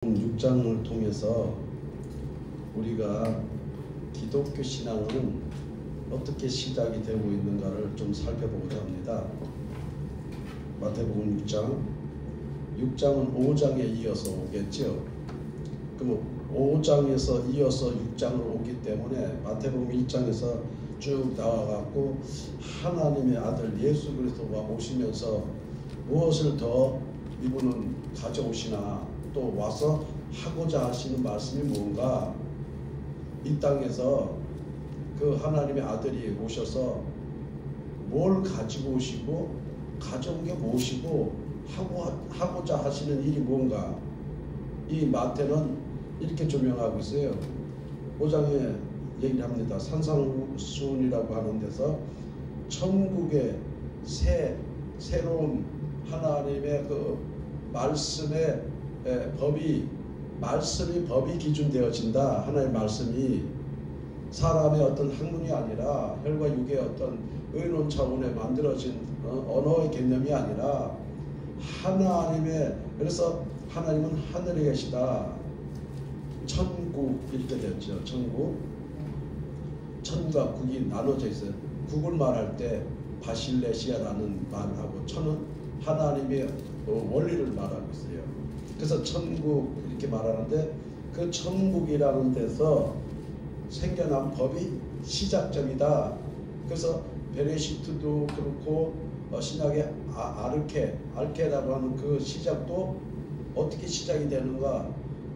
6장을 통해서 우리가 기독교 신앙은 어떻게 시작이 되고 있는가를 좀 살펴보고자 합니다. 마태복음 6장은 5장에 이어서 오겠죠. 그럼 5장에서 이어서 6장으로 오기 때문에 마태복음 1장에서 쭉 나와갖고 하나님의 아들 예수 그리스도가 오시면서 무엇을 더 이분은 가져오시나, 또 와서 하고자 하시는 말씀이 뭔가, 이 땅에서 그 하나님의 아들이 오셔서 뭘 가지고 오시고 가져온 게 무엇이고 하고자 하시는 일이 뭔가, 이 마태는 이렇게 조명하고 있어요. 5장에 얘기를 합니다. 산상수훈이라고 하는 데서 천국의 새로운 하나님의 그 말씀의 말씀이 법이 기준되어진다. 하나님의 말씀이 사람의 어떤 학문이 아니라 혈과 육의 어떤 의논 차원에 만들어진 언어의 개념이 아니라 하나님의, 그래서 하나님은 하늘에 계시다. 천국 이렇게 되었죠. 천과 국이 나눠져 있어요. 국을 말할 때 바실레시아라는 말을 하고, 천은 하나님의 원리를 말하고 있어요. 그래서 천국 이렇게 말하는데, 그 천국이라는 데서 생겨난 법이 시작점이다. 그래서 베레시트도 그렇고 신약의 알케라고 하는 그 시작도 어떻게 시작이 되는가,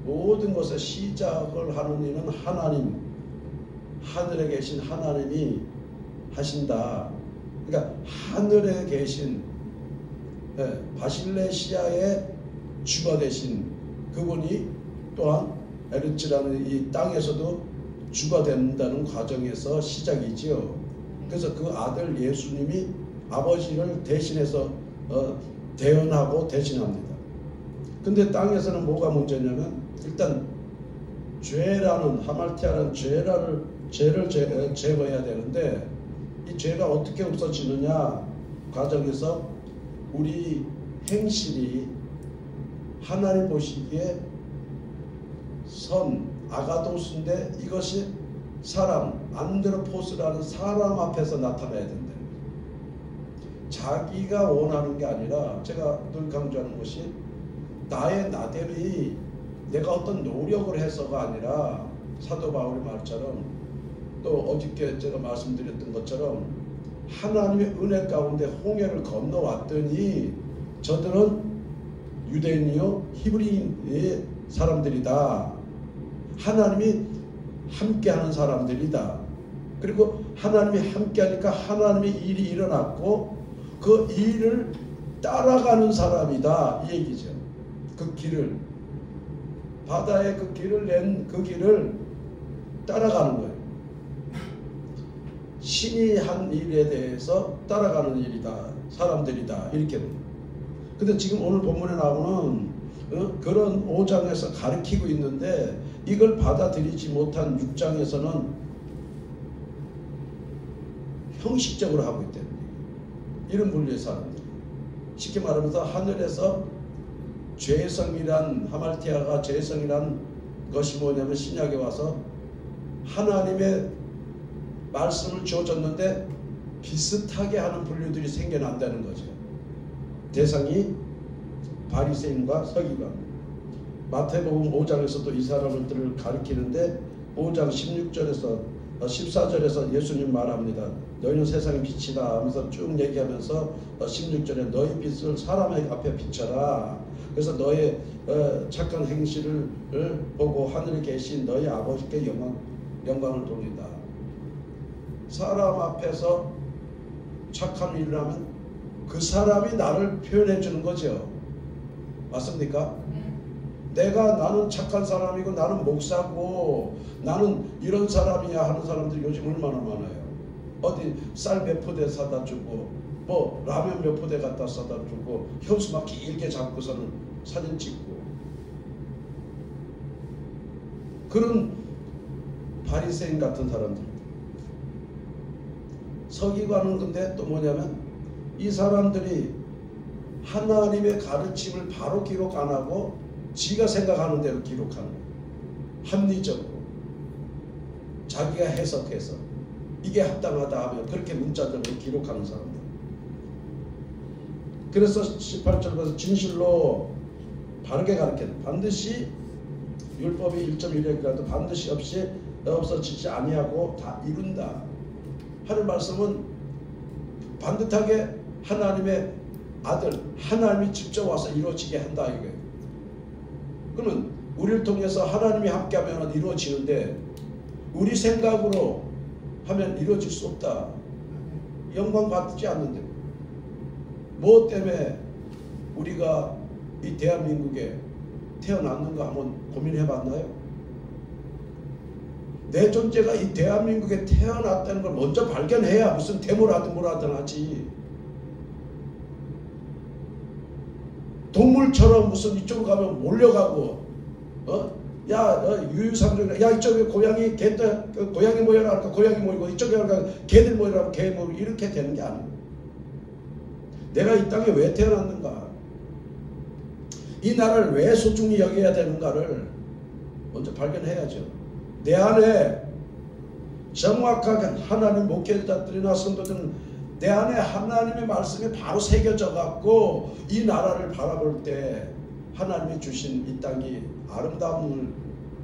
모든 것의 시작을 하는 이는 하나님, 하늘에 계신 하나님이 하신다. 그러니까 하늘에 계신 바실레시아의 주가 되신 그분이 또한 에르츠라는 이 땅에서도 주가 된다는 과정에서 시작이지요. 그래서 그 아들 예수님이 아버지를 대신해서 대언하고 대신합니다. 근데 땅에서는 뭐가 문제냐면, 일단 죄라는, 하말티아라는 죄를 제거해야 되는데, 이 죄가 어떻게 없어지느냐 과정에서 우리 행실이 하나님 보시기에 아가도스인데, 이것이 사람, 안드로포스라는 사람 앞에서 나타나야 된다. 자기가 원하는 게 아니라, 제가 늘 강조하는 것이 나의 나됨이 내가 어떤 노력을 해서가 아니라, 사도 바울의 말처럼, 또 어저께 제가 말씀드렸던 것처럼 하나님의 은혜 가운데 홍해를 건너왔더니 저들은 유대인이요 히브리인의 사람들이다. 하나님이 함께하는 사람들이다. 그리고 하나님이 함께하니까 하나님의 일이 일어났고 그 일을 따라가는 사람이다, 이 얘기죠. 그 길을, 바다에 그 길을 낸 그 길을 따라가는 거예요. 신이 한 일에 대해서 따라가는 일이다, 사람들이다, 이렇게 됩니다. 근데 지금 오늘 본문에 나오는 그런 5장에서 가르치고 있는데, 이걸 받아들이지 못한 6장에서는 형식적으로 하고 있다는 얘기예요. 이런 분류의 사람들, 쉽게 말하면서 하늘에서 죄성이란, 하말티아가 죄성이란 것이 뭐냐면, 신약에 와서 하나님의 말씀을 주어졌는데 비슷하게 하는 분류들이 생겨난다는 거죠. 대상이 바리새인과 서기관. 마태복음 5장에서도 이 사람들을 가리키는데 5장 16절에서 14절에서 예수님 말합니다. 너희는 세상의 빛이다 하면서 쭉 얘기하면서 16절에 너희 빛을 사람의 앞에 비춰라. 그래서 너의 착한 행실을 보고 하늘에 계신 너희 아버지께 영광을 돌린다. 사람 앞에서 착한 일을 하면 그 사람이 나를 표현해 주는 거죠. 맞습니까? 나는 착한 사람이고, 나는 목사고, 나는 이런 사람이야 하는 사람들이 요즘 얼마나 많아요. 어디 쌀 몇 포대 사다 주고, 뭐 라면 몇 포대 갖다 사다 주고, 현수 막 길게 잡고서는 사진 찍고, 그런 바리새인 같은 사람들. 서기관은 근데 또 뭐냐면, 이 사람들이 하나님의 가르침을 바로 기록 안 하고 지가 생각하는 대로 기록하는 거예요. 합리적으로 자기가 해석해서 이게 합당하다 하면 그렇게 문자들로 기록하는 사람들. 그래서 18절에서 진실로 바르게 가르치는, 반드시 율법이 1.1획이라도 반드시 없어지지 아니하고 다 이룬다 하는 말씀은 반듯하게 하나님의 아들 하나님이 직접 와서 이루어지게 한다 이거예요. 그러면 우리를 통해서 하나님이 함께하면 이루어지는데 우리 생각으로 하면 이루어질 수 없다. 영광 받지 않는데 뭐 때문에 우리가 이 대한민국에 태어났는가 한번 고민해 봤나요? 내 존재가 이 대한민국에 태어났다는 걸 먼저 발견해야 무슨 데모를 하든 뭘 하든 하지. 동물처럼 무슨 이쪽으로 가면 몰려가고 유유상종 야 이쪽에 고양이 고양이 모여라 할까 고양이 모이고 이쪽에 할까 개들 모여라 하면 개 모이고 이렇게 되는 게 아니에요. 내가 이 땅에 왜 태어났는가, 이 나라를 왜 소중히 여겨야 되는가를 먼저 발견해야죠. 내 안에 정확하게 하나님 목회자들이나 성도들은 내 안에 하나님의 말씀이 바로 새겨져 갖고 이 나라를 바라볼 때 하나님이 주신 이 땅이 아름다움을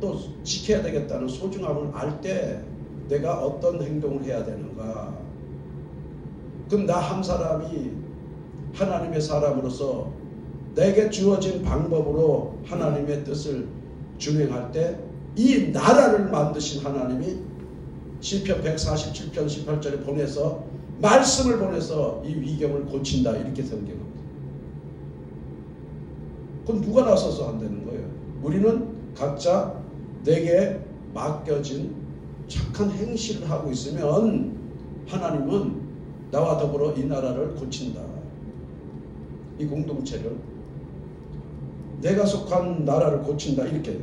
또 지켜야 되겠다는 소중함을 알 때 내가 어떤 행동을 해야 되는가. 그럼 나 한 사람이 하나님의 사람으로서 내게 주어진 방법으로 하나님의 뜻을 준행할 때 이 나라를 만드신 하나님이 시편 147편 18절에 보내서 말씀을 보내서 이 위경을 고친다 이렇게 성경합니다. 그럼 누가 나서서 한다는 거예요? 우리는 각자 내게 맡겨진 착한 행실을 하고 있으면 하나님은 나와 더불어 이 나라를 고친다. 이 공동체를 내가 속한 나라를 고친다 이렇게.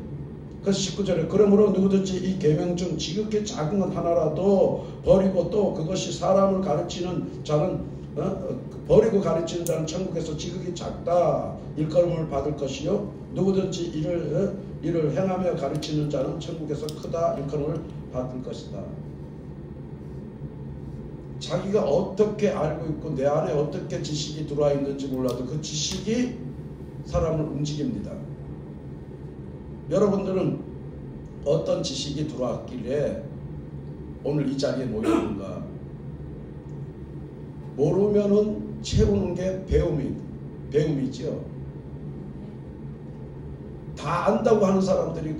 그래서 19절에 그러므로 누구든지 이 계명 중 지극히 작은 것 하나라도 버리고 또 그것이 사람을 가르치는 자는 버리고 가르치는 자는 천국에서 지극히 작다 일컬음을 받을 것이요 누구든지 이를 행하며 가르치는 자는 천국에서 크다 일컬음을 받을 것이다. 자기가 어떻게 알고 있고 내 안에 어떻게 지식이 들어와 있는지 몰라도 그 지식이 사람을 움직입니다. 여러분들은 어떤 지식이 들어왔길래 오늘 이 자리에 모였는가? 모르면은 채우는 게 배움이죠. 다 안다고 하는 사람들이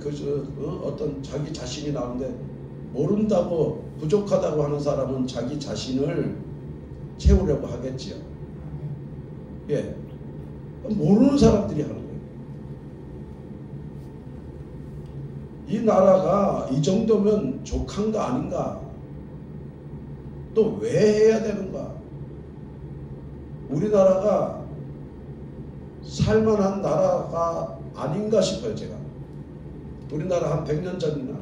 어떤 자기 자신이 나오는데 모른다고 부족하다고 하는 사람은 자기 자신을 채우려고 하겠지요. 예, 모르는 사람들이 하는 거예요. 이 나라가 이 정도면 족한가 아닌가? 또 왜 해야 되는가? 우리나라가 살만한 나라가 아닌가 싶어요. 제가 우리나라 한 100년 전이나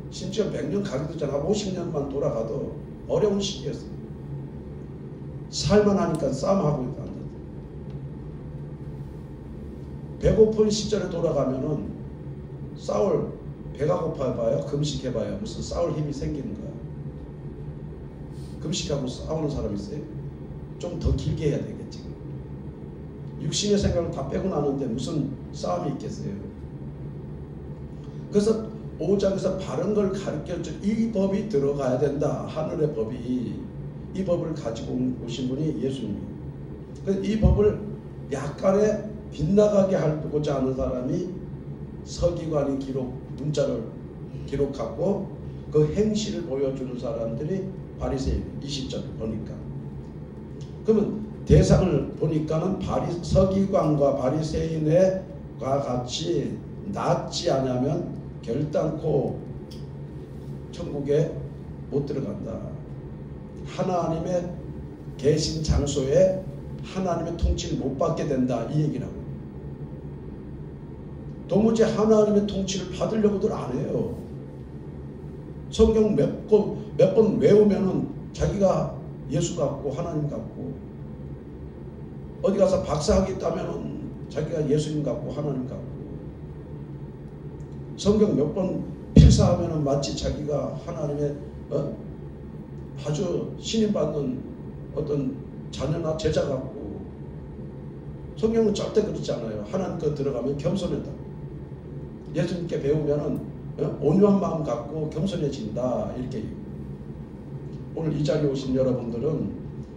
심지어 100년 가기도 전에 50년만 돌아가도 어려운 시기였어요. 살만하니까 싸움하고 있다. 배고픈 시절에 돌아가면은 싸울 배가 고파봐요. 금식해봐요. 무슨 싸울 힘이 생기는 거야. 금식하고 싸우는 사람 있어요? 좀 더 길게 해야 되겠지. 육신의 생각을 다 빼고 나는데 무슨 싸움이 있겠어요. 그래서 5장에서 바른 걸 가르쳐줘. 이 법이 들어가야 된다. 하늘의 법이. 이 법을 가지고 오신 분이 예수님이에요. 그래서 이 법을 약간의 빗나가게 하고자 하는 사람이 서기관이 문자를 기록하고 그 행실을 보여주는 사람들이 바리새인 20절 보니까. 그러면 대상을 보니까는 서기관과 바리새인과 같이 낫지 않으면 결단코 천국에 못 들어간다. 하나님의 계신 장소에 하나님의 통치를 못 받게 된다 이 얘기라고. 도무지 하나님의 통치를 받으려고들 안 해요. 성경 몇 번 외우면은 자기가 예수 같고 하나님 같고 어디 가서 박사학위 따면은 자기가 예수님 같고 하나님 같고 성경 몇 번 필사하면은 마치 자기가 하나님의 아주 신임받는 어떤 자녀나 제자 같고 성경은 절대 그렇지 않아요. 하나님 거 들어가면 겸손해다. 예수님께 배우면은 온유한 마음 갖고 겸손해진다 이렇게. 오늘 이 자리에 오신 여러분들은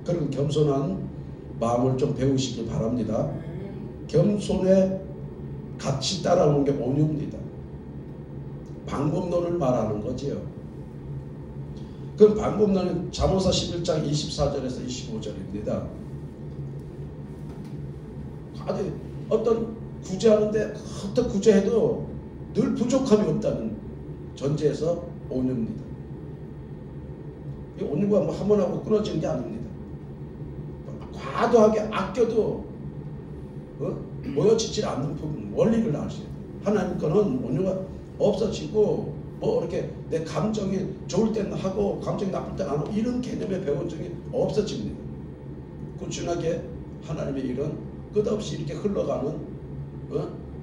그런 겸손한 마음을 좀 배우시길 바랍니다. 겸손에 같이 따라오는 게 온유입니다. 방법론을 말하는 거지요. 그 방법론은 잠언서 11장 24절에서 25절입니다. 아주 어떤 구제하는데 어떤 구제해도 늘 부족함이 없다는 전제에서 온유입니다. 이 온유가 뭐 한 번 하고 끊어지는 게 아닙니다. 과도하게 아껴도 모여지질 않는 부분, 원리를 아셔야 돼요. 하나님 거는 온유가 없어지고 뭐 이렇게 내 감정이 좋을 때는 하고 감정이 나쁠 때는 안 하고 이런 개념의 배운 적이 없어집니다. 꾸준하게 하나님의 일은 끝없이 이렇게 흘러가는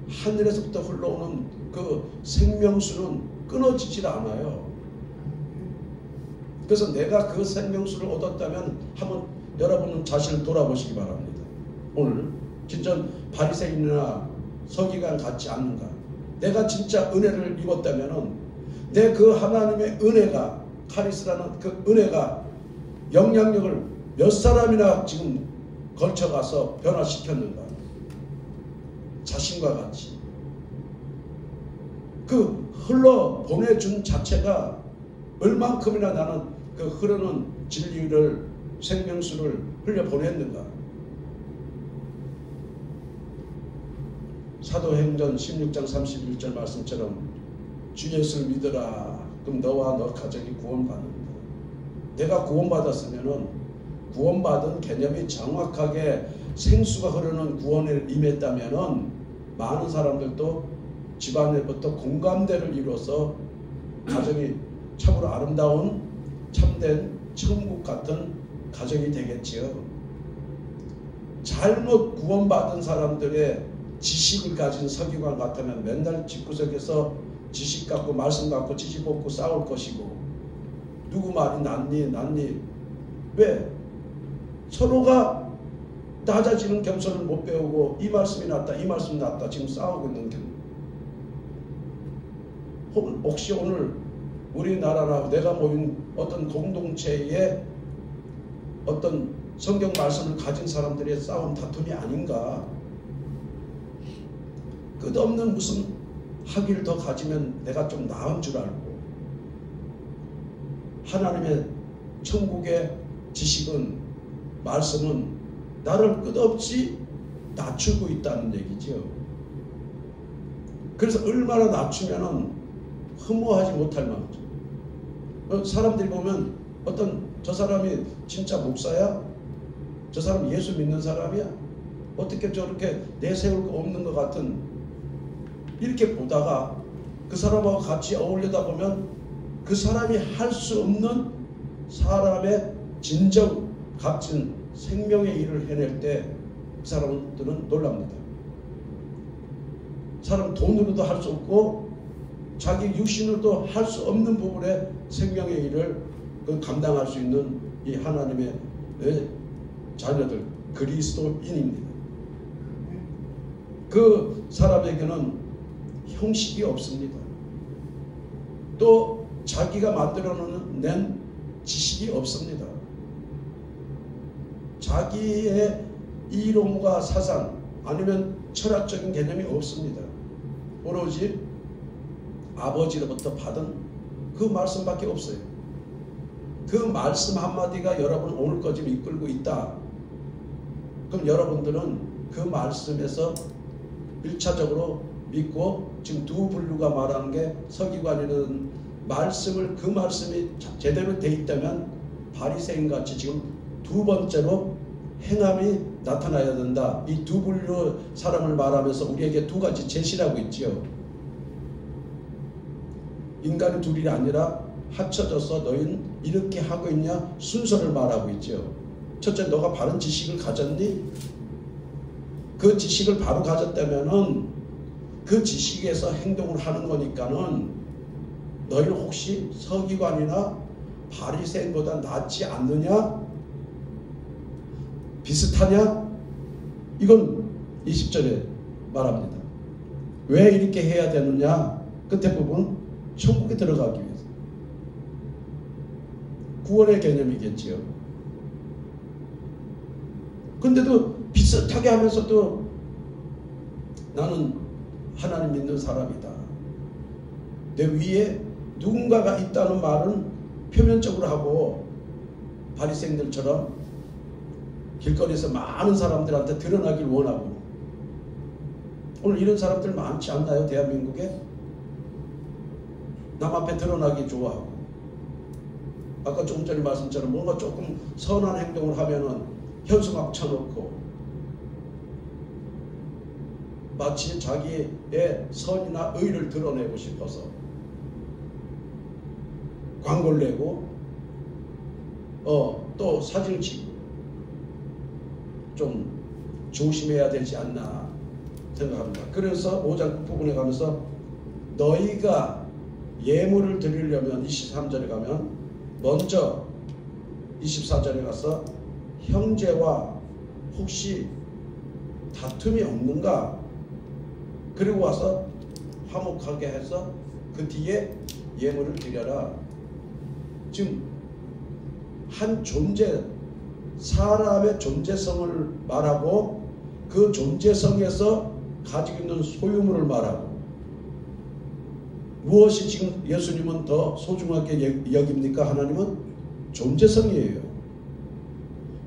하늘에서부터 흘러오는 그 생명수는 끊어지질 않아요. 그래서 내가 그 생명수를 얻었다면 한번 여러분은 자신을 돌아보시기 바랍니다. 오늘 진짜 바리새인이나 서기관 같지 않는가? 내가 진짜 은혜를 입었다면은 내 그 하나님의 은혜가 카리스라는 그 은혜가 영향력을 몇 사람이나 지금 걸쳐가서 변화시켰는가? 자신과 같이 그 흘러 보내준 자체가 얼만큼이나 나는 그 흐르는 진리를 생명수를 흘려 보냈는가? 사도행전 16장 31절 말씀처럼 주 예수를 믿으라. 그럼 너와 너 가정이 구원받는다. 내가 구원받았으면은 구원받은 개념이 정확하게 생수가 흐르는 구원에 임했다면은 많은 사람들도 집안에부터 공감대를 이루어서 가정이 참으로 아름다운 참된 천국 같은 가정이 되겠지요. 잘못 구원받은 사람들의 지식을 가진 서기관 같으면 맨날 집구석에서 지식 갖고 말씀 갖고 찌집볶고 싸울 것이고 누구 말이 낫니 왜? 서로가 낮아지는 겸손을 못 배우고 이 말씀이 낫다 이 말씀이 낫다 지금 싸우고 있는 혹시 오늘 우리나라나 내가 모인 어떤 공동체의 어떤 성경 말씀을 가진 사람들의 싸움 다툼이 아닌가? 끝없는 무슨 학위를 더 가지면 내가 좀 나은 줄 알고 하나님의 천국의 지식은 말씀은 나를 끝없이 낮추고 있다는 얘기죠. 그래서 얼마나 낮추면은 흠모하지 못할 만큼 사람들이 보면 어떤 저 사람이 진짜 목사야? 저 사람 예수 믿는 사람이야? 어떻게 저렇게 내세울 거 없는 것 같은 이렇게 보다가 그 사람하고 같이 어울리다 보면 그 사람이 할 수 없는 사람의 진정 값진 생명의 일을 해낼 때 그 사람들은 놀랍니다. 사람 돈으로도 할 수 없고 자기 육신으로도 할 수 없는 부분에 생명의 일을 감당할 수 있는 이 하나님의 자녀들 그리스도인입니다. 그 사람에게는 형식이 없습니다. 또 자기가 만들어낸 지식이 없습니다. 자기의 이론과 사상 아니면 철학적인 개념이 없습니다. 오로지 아버지로부터 받은 그 말씀밖에 없어요. 그 말씀 한마디가 여러분 오늘까지 이끌고 있다. 그럼 여러분들은 그 말씀에서 1차적으로 믿고 지금 두 분류가 말하는 게 서기관이라는 말씀을 그 말씀이 제대로 돼 있다면 바리새인같이 지금 두 번째로 행함이 나타나야 된다. 이 두 분류 사람을 말하면서 우리에게 두 가지 제시를 하고 있지요. 인간이 둘이 아니라 합쳐져서 너희는 이렇게 하고 있냐 순서를 말하고 있죠. 첫째, 너가 바른 지식을 가졌니? 그 지식을 바로 가졌다면은 그 지식에서 행동을 하는 거니까는 너희는 혹시 서기관이나 바리새인보다 낫지 않느냐? 비슷하냐? 이건 20절에 말합니다. 왜 이렇게 해야 되느냐? 끝에 부분 천국에 들어가기 위해서. 구원의 개념이겠지요. 근데도 비슷하게 하면서도 나는 하나님 믿는 사람이다. 내 위에 누군가가 있다는 말은 표면적으로 하고 바리새인들처럼 길거리에서 많은 사람들한테 드러나길 원하고. 오늘 이런 사람들 많지 않나요? 대한민국에? 남 앞에 드러나기 좋아하고, 아까 조금 전에 말씀처럼 뭔가 조금 선한 행동을 하면은 현수막 쳐놓고 마치 자기의 선이나 의를 드러내고 싶어서 광고를 내고 또 사진을 찍고 좀 조심해야 되지 않나 생각합니다. 그래서 5장 부분에 가면서 너희가 예물을 드리려면 23절에 가면 먼저 24절에 가서 형제와 혹시 다툼이 없는가? 그리고 와서 화목하게 해서 그 뒤에 예물을 드려라. 지금 한 존재, 사람의 존재성을 말하고 그 존재성에서 가지고 있는 소유물을 말하고, 무엇이 지금 예수님은 더 소중하게 여깁니까? 하나님은 존재성이에요.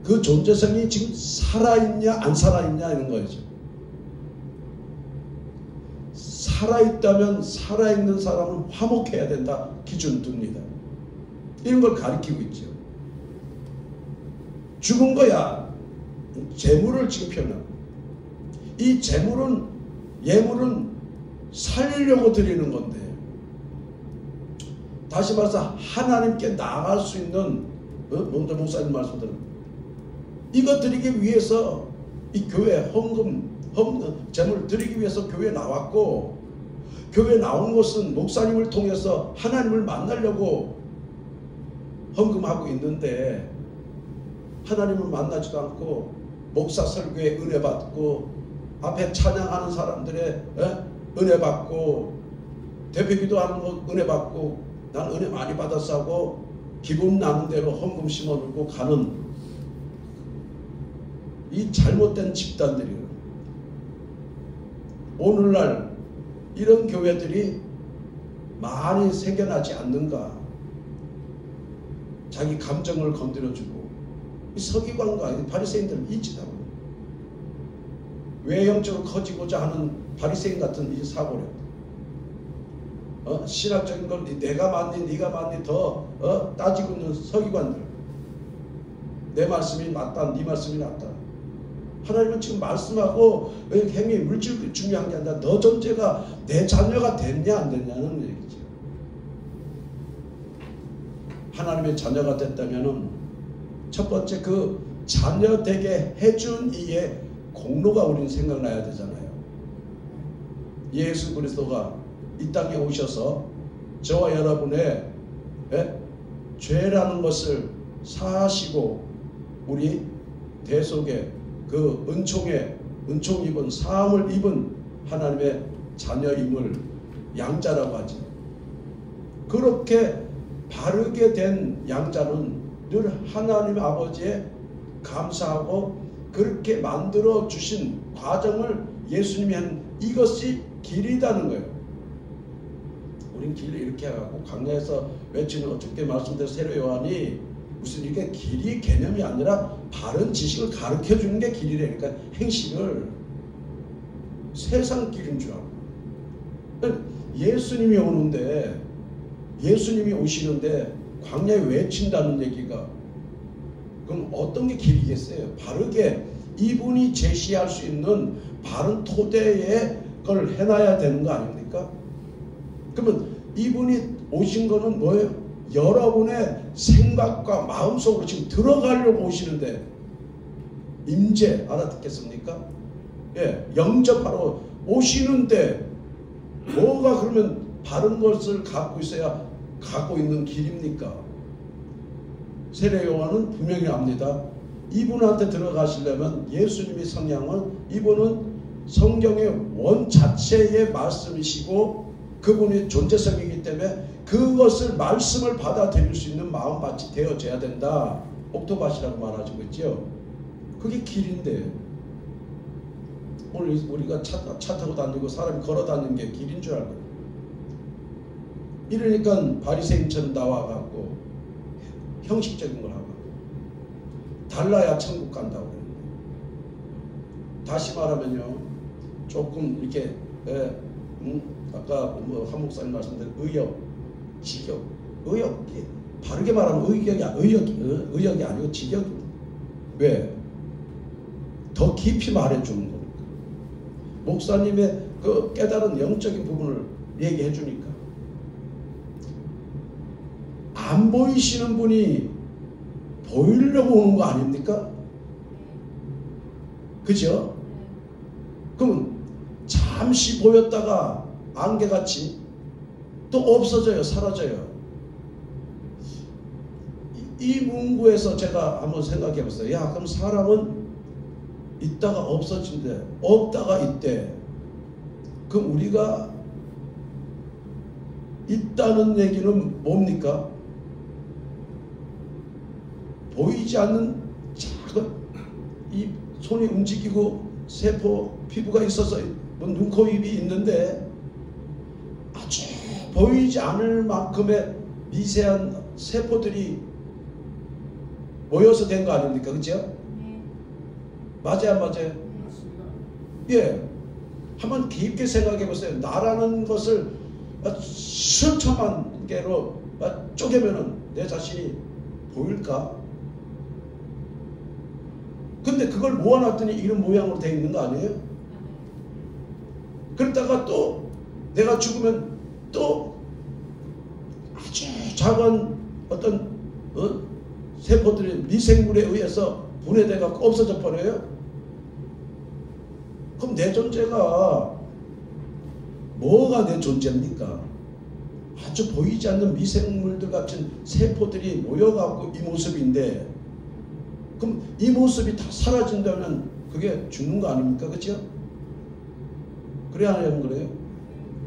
그 존재성이 지금 살아있냐 안 살아있냐 이런 거죠. 살아있다면 살아있는 사람은 화목해야 된다 기준 둡니다. 이런 걸 가리키고 있죠. 죽은 거야. 재물을 지금 표현합니다. 이 재물은, 예물은 살리려고 드리는 건데, 다시 말해서 하나님께 나아갈 수 있는, 먼저 목사님 말씀드립니다. 이거 드리기 위해서 이 교회 헌금 재물 드리기 위해서 교회에 나왔고, 교회에 나온 것은 목사님을 통해서 하나님을 만나려고 헌금하고 있는데, 하나님을 만나지도 않고 목사 설교에 은혜 받고 앞에 찬양하는 사람들의 은혜 받고 대표기도 하는 거 은혜 받고 난 은혜 많이 받았어 하고 기분 나는 대로 헌금 심어놓고 가는 이 잘못된 집단들이에요. 오늘날 이런 교회들이 많이 생겨나지 않는가? 자기 감정을 건드려주고, 이 서기관과 바리새인들은 잊지다고 외형적으로 커지고자 하는 바리새인 같은 이 사고를, 신학적인 걸 내가 맞니 네가 맞니 더 따지고 있는 서기관들, 내 말씀이 맞다 네 말씀이 낫다. 하나님은 지금 말씀하고 행위 물질 중요한 게 아니라 너 존재가 내 자녀가 됐냐 안 됐냐는 얘기죠. 하나님의 자녀가 됐다면은 첫 번째 그 자녀 되게 해준 이의 공로가 우리는 생각나야 되잖아요. 예수 그리스도가 이 땅에 오셔서 저와 여러분의 죄라는 것을 사하시고 우리 대속의 그 은총 입은 사함을 입은 하나님의 자녀임을 양자라고 하죠. 그렇게 바르게 된 양자는 늘 하나님 아버지에 감사하고 그렇게 만들어 주신 과정을 예수님이 한 이것이 길이다는 거예요. 우린 길을 이렇게 해갖고 강야에서 외치는 어저께 말씀드린 세례 요한이 무슨 이게 길이 개념이 아니라 바른 지식을 가르쳐 주는 게 길이라니까. 행실을 세상 길인 줄 알고. 예수님이 오는데, 예수님이 오시는데 광야에 외친다는 얘기가 그럼 어떤 게 길이겠어요? 바르게 이분이 제시할 수 있는 바른 토대에 그걸 해놔야 되는 거 아닙니까? 그러면 이분이 오신 거는 뭐예요? 여러분의 생각과 마음속으로 지금 들어가려고 오시는데 임재 알아듣겠습니까? 예, 영접하러 오시는데 뭐가 그러면 바른 것을 갖고 있어야 갖고 있는 길입니까? 세례 요한은 분명히 압니다. 이분한테 들어가시려면 예수님의 성향은 이분은 성경의 원 자체의 말씀이시고 그분의 존재성이기 때문에 그것을 말씀을 받아들일 수 있는 마음밭이 되어져야 된다. 옥토밭이라고 말하고 있죠. 그게 길인데 오늘 우리가 차 타고 다니고 사람이 걸어 다니는 게 길인 줄 알고 이러니까 바리새인처럼 나와갖고 형식적인 걸 하고 달라야 천국 간다고 그러는데 다시 말하면요 조금 이렇게 아까 뭐 한 목사님 말씀대로 의역, 직역, 의역이 바르게 말하면 의역이 아니고 직역입니다. 왜? 더 깊이 말해주는 거니까. 목사님의 그 깨달은 영적인 부분을 얘기해 주니까. 안 보이시는 분이 보이려고 오는 거 아닙니까? 그죠? 그러면 잠시 보였다가 안개같이 또 없어져요. 사라져요. 이 문구에서 제가 한번 생각해 봤어요. 야, 그럼 사람은 있다가 없어진대. 없다가 있대. 그럼 우리가 있다는 얘기는 뭡니까? 보이지 않는 작은 이 손이 움직이고 세포, 피부가 있어서 뭐 눈, 코, 입이 있는데 아주 보이지 않을 만큼의 미세한 세포들이 모여서 된 거 아닙니까? 그죠? 맞아요, 안 맞아요? 예. 한번 깊게 생각해 보세요. 나라는 것을 수천만 개로 쪼개면은 내 자신이 보일까? 근데 그걸 모아놨더니 이런 모양으로 되어 있는 거 아니에요? 그러다가 또 내가 죽으면 또 아주 작은 어떤 세포들이 미생물에 의해서 분해돼 갖고 없어져 버려요. 그럼 내 존재가 뭐가 내 존재입니까? 아주 보이지 않는 미생물들 같은 세포들이 모여갖고 이 모습인데 그럼 이 모습이 다 사라진다면 그게 죽는 거 아닙니까? 그렇죠? 그래야 하는 그래요?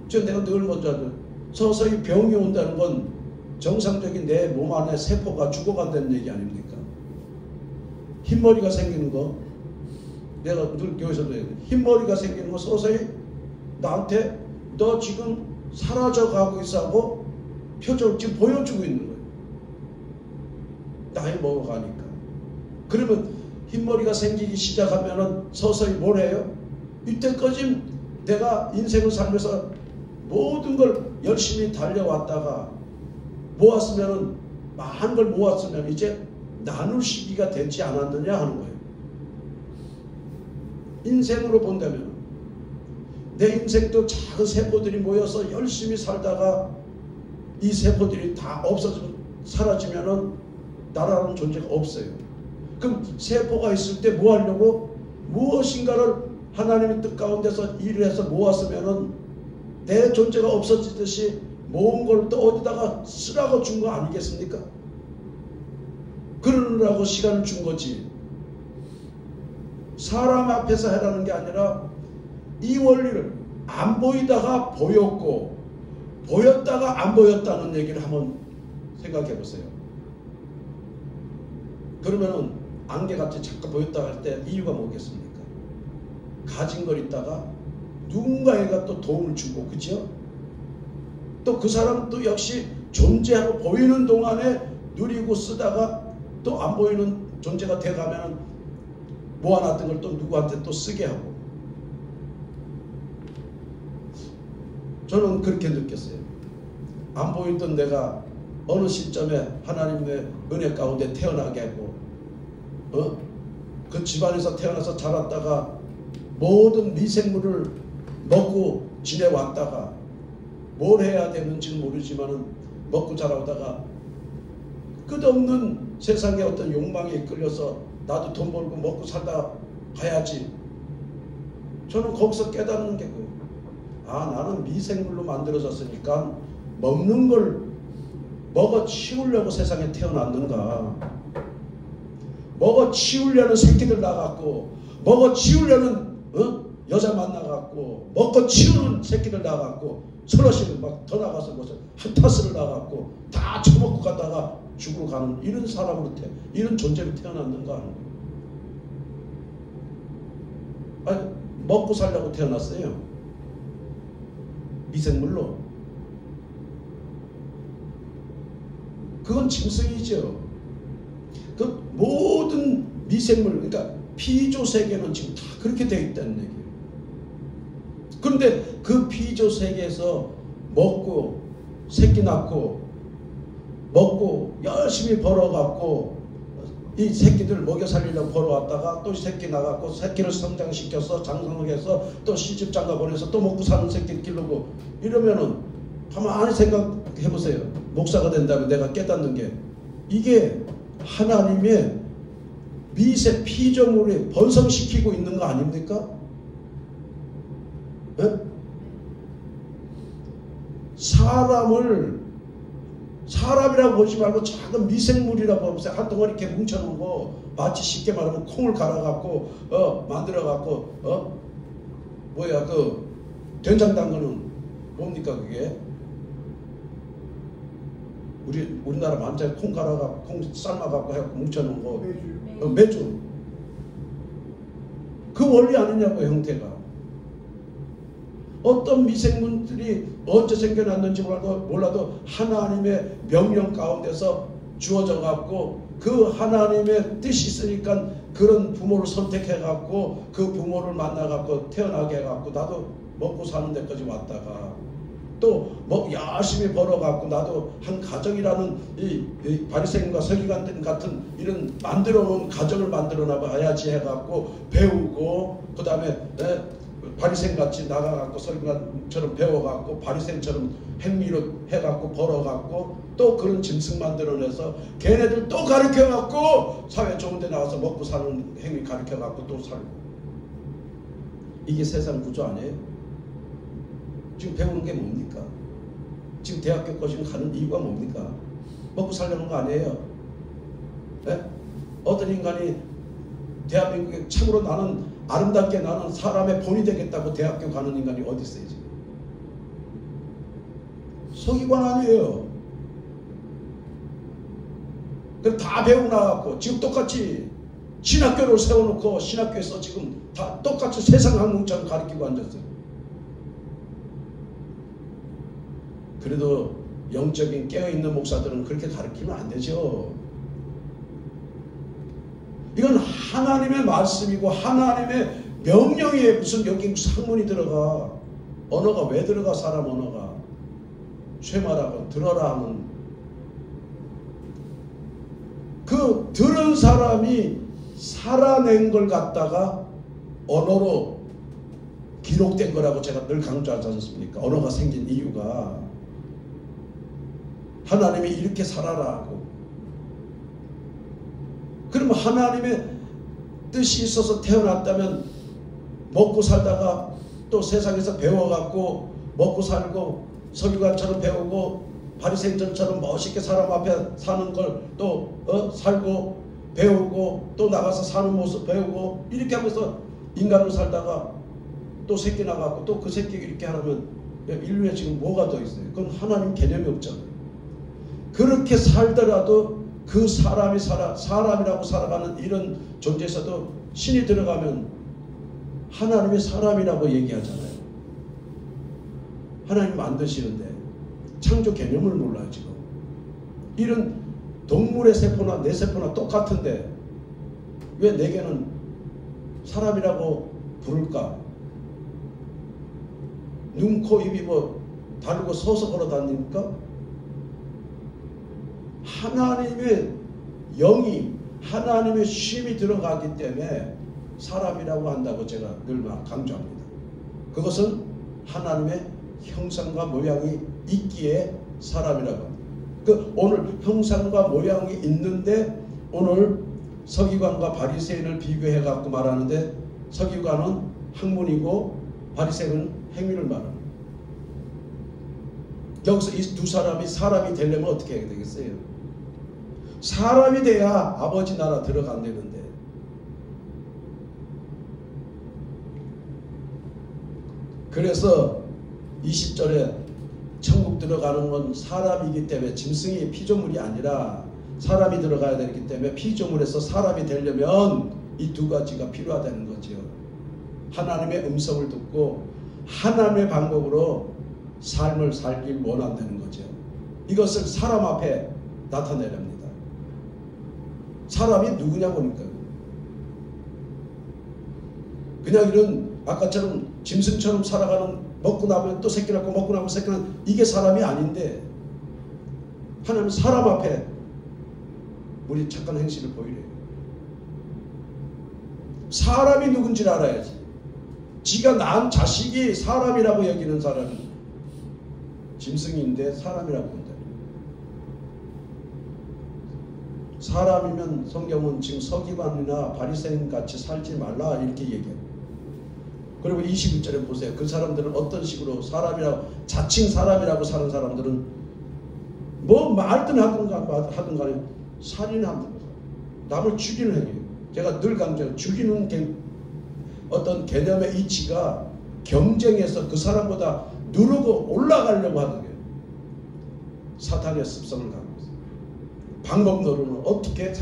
저 내가 늘 먼저 하죠. 서서히 병이 온다는 건 정상적인 내 몸 안에 세포가 죽어간다는 얘기 아닙니까? 흰머리가 생기는 거 내가 늘 교회에서도 얘기해요. 흰머리가 생기는 거 서서히 나한테 너 지금 사라져가고 있어 하고 표정을 지금 보여주고 있는 거예요. 나이 먹어가니까. 그러면 흰머리가 생기기 시작하면은 서서히 뭘 해요? 이때까지 내가 인생을 살면서 모든 걸 열심히 달려왔다가 모았으면은 많은 걸 모았으면 이제 나눌 시기가 되지 않았느냐 하는 거예요. 인생으로 본다면 내 인생도 작은 세포들이 모여서 열심히 살다가 이 세포들이 다 없어지고 사라지면은 나라는 존재가 없어요. 그럼 세포가 있을 때 뭐 하려고? 무엇인가를 하나님의 뜻 가운데서 일을 해서 모았으면은 내 존재가 없어지듯이 모은 걸 또 어디다가 쓰라고 준 거 아니겠습니까? 그러느라고 시간을 준 거지. 사람 앞에서 해라는 게 아니라 이 원리를 안 보이다가 보였고 보였다가 안 보였다는 얘기를 한번 생각해 보세요. 그러면은 안개같이 잠깐 보였다 할 때 이유가 뭐겠습니까? 가진 걸 있다가 누군가가 또 도움을 주고, 그죠? 또 그 사람도 역시 존재하고 보이는 동안에 누리고 쓰다가 또 안 보이는 존재가 돼가면은 모아놨던 걸 또 누구한테 또 쓰게 하고. 저는 그렇게 느꼈어요. 안 보이던 내가 어느 시점에 하나님의 은혜 가운데 태어나게 하고 그 집안에서 태어나서 자랐다가 모든 미생물을 먹고 지내왔다가 뭘 해야 되는지는 모르지만은 먹고 자라오다가 끝없는 세상의 어떤 욕망에 이끌려서 나도 돈 벌고 먹고 살다 가야지. 저는 거기서 깨닫는 게 나는 미생물로 만들어졌으니까 먹는 걸 먹어 치우려고 세상에 태어났는가. 먹어 치우려는 새끼들 나갔고, 먹어 치우려는 여자 만나갖고, 먹고 치우는 새끼들 나갔고, 서너씩 막 더 나가서 무슨 한타스를 나갔고, 다 처먹고 가다가 죽으러 가는 이런 사람으로 이런 존재로 태어났는가 하는 거예요. 아니, 먹고 살려고 태어났어요. 미생물로. 그건 짐승이죠. 그 모든 미생물, 그러니까 피조 세계는 지금 다 그렇게 되어 있다는 얘기예요. 그런데 그 피조 세계에서 먹고 새끼 낳고 먹고 열심히 벌어갖고 이 새끼들 먹여 살리려고 벌어왔다가 또 새끼 나갖고 새끼를 성장시켜서 장성하게 해서 또 시집장가 보내서 또 먹고 사는 새끼 기르고 이러면은 가만히 생각해보세요. 목사가 된다면 내가 깨닫는 게 이게 하나님의 미세 피조물에 번성시키고 있는 거 아닙니까? 네? 사람이라고 보지 말고 작은 미생물이라고 보세요. 한 덩어리 이렇게 뭉쳐놓고 마치 쉽게 말하면 콩을 갈아갖고 만들어갖고 그 된장 담그는 뭡니까 그게? 우리나라 만자에 콩 갈아갖고 콩 삶아갖고 해갖고 뭉쳐놓은 거 매주. 그 원리 아니냐고 형태가. 어떤 미생물들이 언제 생겨났는지 몰라도 하나님의 명령 가운데서 주어져 갖고 그 하나님의 뜻이 있으니까 그런 부모를 선택해 갖고 그 부모를 만나 갖고 태어나게 해 갖고 나도 먹고 사는 데까지 왔다가 또 열심히 벌어 갖고 나도 한 가정이라는 이 바리새인과 서기관 같은 이런 만들어 놓은 가정을 만들어 놔야지 해 갖고 배우고 그 다음에 바리새인같이 나가갖고 서기관처럼 배워갖고 바리새인처럼 행위로 해갖고 벌어갖고 또 그런 짐승 만들어내서 걔네들 또 가르쳐갖고 사회 좋은 데 나가서 먹고 사는 행위 가르쳐갖고 또 살고. 이게 세상 구조 아니에요? 지금 배우는 게 뭡니까? 지금 대학교 지금 가는 이유가 뭡니까? 먹고 살려는 거 아니에요? 네? 어떤 인간이 대한민국에 참으로 나는 아름답게 나는 사람의 본이 되겠다고 대학교 가는 인간이 어디 있어요 지금? 서기관 아니에요. 그럼 다 배우고 나왔고 지금 똑같이 신학교를 세워놓고 신학교에서 지금 다 똑같이 세상 학문처럼 가르치고 앉았어요. 그래도 영적인 깨어있는 목사들은 그렇게 가르치면 안 되죠. 이건 하나님의 말씀이고 하나님의 명령에 무슨 여기 무슨 학문이 들어가. 언어가 왜 들어가? 사람 언어가 쇠말하고 들어라 하는 그 들은 사람이 살아낸 걸 갖다가 언어로 기록된 거라고 제가 늘 강조하지 않습니까? 언어가 생긴 이유가 하나님이 이렇게 살아라 하고. 그러면 하나님의 뜻이 있어서 태어났다면 먹고 살다가 또 세상에서 배워갖고 먹고 살고 서기관처럼 배우고 바리새인처럼 멋있게 사람 앞에 사는 걸 또 살고 배우고 또 나가서 사는 모습 배우고 이렇게 하면서 인간으로 살다가 또 새끼 나가고 또 그 새끼 이렇게 하면 인류에 지금 뭐가 더 있어요? 그건 하나님 개념이 없잖아요. 그렇게 살더라도 그 사람이라고 살아가는 이런 존재에서도 신이 들어가면 하나님의 사람이라고 얘기하잖아요. 하나님 만드시는데 창조 개념을 몰라요 지금. 이런 동물의 세포나 내 세포나 똑같은데 왜 내게는 사람이라고 부를까? 눈, 코, 입이 다르고 서서 걸어 다닙니까? 하나님의 영이 하나님의 쉼이 들어가기 때문에 사람이라고 한다고 제가 늘 강조합니다. 그것은 하나님의 형상과 모양이 있기에 사람이라고 합니다. 오늘 형상과 모양이 있는데 오늘 서기관과 바리새인을 비교해 갖고 말하는데 서기관은 학문이고 바리새인은 행위를 말합니다. 여기서 이 두 사람이 사람이 되려면 어떻게 해야 되겠어요? 사람이 돼야 아버지 나라 들어간다는데 그래서 20절에 천국 들어가는 건 사람이기 때문에 짐승이 피조물이 아니라 사람이 들어가야 되기 때문에 피조물에서 사람이 되려면 이 두 가지가 필요하다는 거죠. 하나님의 음성을 듣고 하나님의 방법으로 삶을 살길 원한다는 거죠. 이것을 사람 앞에 나타내랍니다. 사람이 누구냐 보니까 그냥 이런 아까처럼 짐승처럼 살아가는 먹고 나면 또 새끼 낳고 먹고 나면 새끼 낳고 이게 사람이 아닌데 하나님은 사람 앞에 우리 착한 행실을 보이래요. 사람이 누군지를 알아야지. 지가 낳은 자식이 사람이라고 여기는 사람은 짐승인데 사람이라고 본다. 사람이면 성경은 지금 서기관이나 바리새인 같이 살지 말라 이렇게 얘기해요. 그리고 21절에 보세요. 그 사람들은 어떤 식으로 사람이라고 자칭 사람이라고 사는 사람들은 뭐 말든 하든 간에 살인하는 남을 죽이는 행위예요. 제가 늘 강조해요. 죽이는 어떤 개념의 이치가 경쟁해서 그 사람보다 누르고 올라가려고 하는 거예요. 사탄의 습성을 갖고 있어요. 방법 노루는 어떻게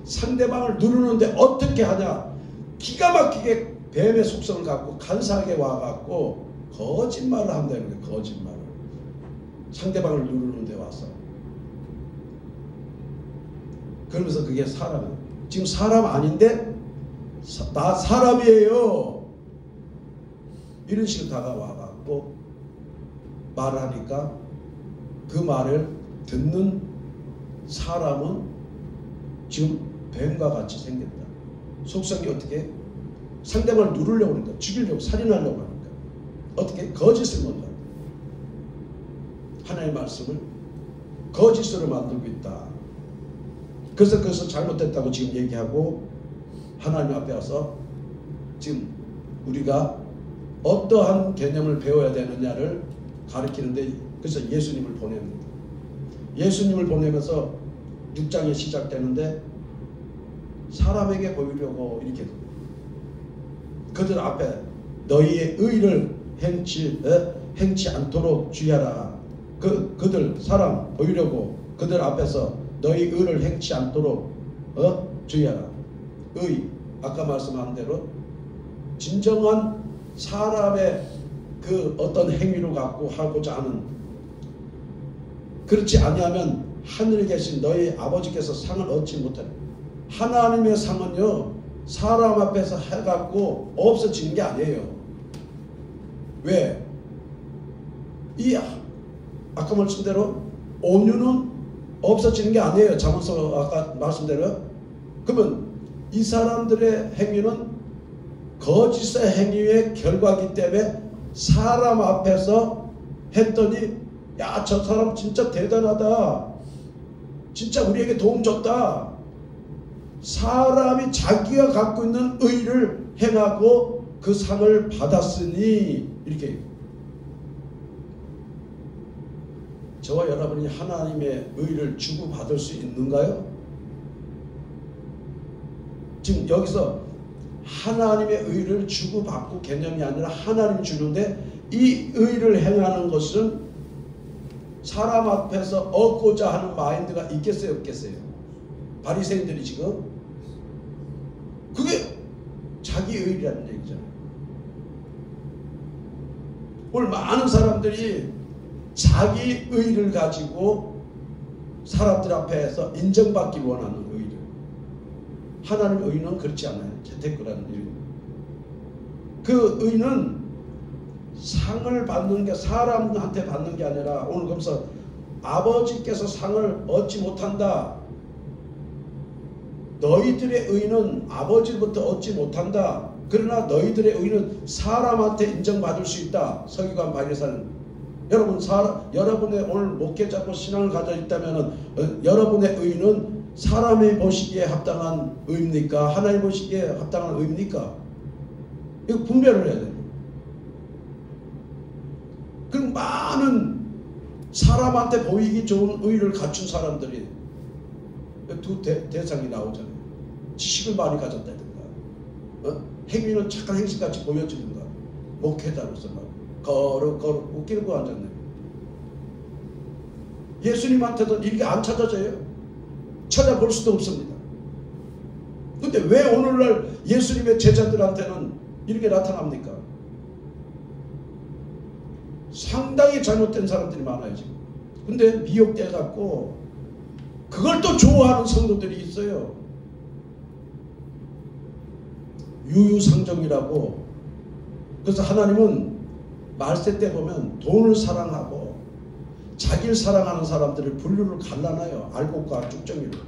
상대방을 누르는데 어떻게 하냐. 기가 막히게 뱀의 속성을 갖고 간사하게 와갖고 거짓말을 한다는 거예요. 거짓말을. 상대방을 누르는 데 와서. 그러면서 그게 사람이에요. 지금 사람 아닌데 나 사람이에요. 이런 식으로 다가와갖고 말을 하니까 그 말을 듣는 사람은 지금 뱀과 같이 생겼다. 속성이 어떻게? 상대방을 누르려고 하니까 죽이려고 살인하려고 하니까 어떻게? 거짓을 만든다. 하나님의 말씀을 거짓으로 만들고 있다. 그래서 그것을 잘못됐다고 지금 얘기하고 하나님 앞에 와서 지금 우리가 어떠한 개념을 배워야 되느냐를 가르치는데 그래서 예수님을 보냅니다. 예수님을 보내면서 6장이 시작되는데 사람에게 보이려고 이렇게 그들 앞에 너희의 의를 행치 않도록 주의하라. 그들 사람 보이려고 그들 앞에서 너희 의를 행치 않도록 주의하라. 의 아까 말씀한 대로 진정한 사람의 그 어떤 행위로 갖고 하고자 하는 그렇지 아니하면 하늘에 계신 너희 아버지께서 상을 얻지 못하는 하나님의 상은요 사람 앞에서 해갖고 없어지는 게 아니에요. 왜? 이 아까 말씀대로 온유는 없어지는 게 아니에요. 자문서 아까 말씀대로. 그러면 이 사람들의 행위는 거짓의 행위의 결과이기 때문에 사람 앞에서 했더니 야, 저 사람 진짜 대단하다. 진짜 우리에게 도움 줬다. 사람이 자기가 갖고 있는 의를 행하고 그 상을 받았으니 이렇게 저와 여러분이 하나님의 의를 주고받을 수 있는가요? 지금 여기서 하나님의 의를 주고받고 개념이 아니라 하나님이 주는데 이 의를 행하는 것은 사람 앞에서 얻고자 하는 마인드가 있겠어요? 없겠어요? 바리새인들이 지금 그게 자기 의라는 얘기잖아요. 오늘 많은 사람들이 자기 의를 가지고 사람들 앞에서 인정받기 원하는 의를. 하나님의 의는 그렇지 않아요. 재테크라는 일. 그 의는 상을 받는 게 사람한테 받는 게 아니라 오늘 그래서 아버지께서 상을 얻지 못한다. 너희들의 의는 아버지로부터 얻지 못한다. 그러나 너희들의 의는 사람한테 인정받을 수 있다. 서기관 바리새인. 여러분의 오늘 목회자고 신앙을 가져 있다면 여러분의 의는 사람이 보시기에 합당한 의입니까? 하나님 보시기에 합당한 의입니까? 이거 분별을 해야 돼요. 그 많은 사람한테 보이기 좋은 의를 갖춘 사람들이 두 대상이 나오잖아요. 지식을 많이 가졌다든가, 행위는 착한 행실같이 보여지는가, 목회자로서 막 거룩 웃기는 거 앉았네. 예수님한테도 이렇게 안 찾아져요. 찾아볼 수도 없습니다. 근데 왜 오늘날 예수님의 제자들한테는 이렇게 나타납니까? 상당히 잘못된 사람들이 많아요 지금. 근데 미혹돼 갖고 그걸 또 좋아하는 성도들이 있어요. 유유상종이라고. 그래서 하나님은 말세 때 보면 돈을 사랑하고 자기를 사랑하는 사람들을 분류를 갈라놔요. 알곡과 쭉정이로.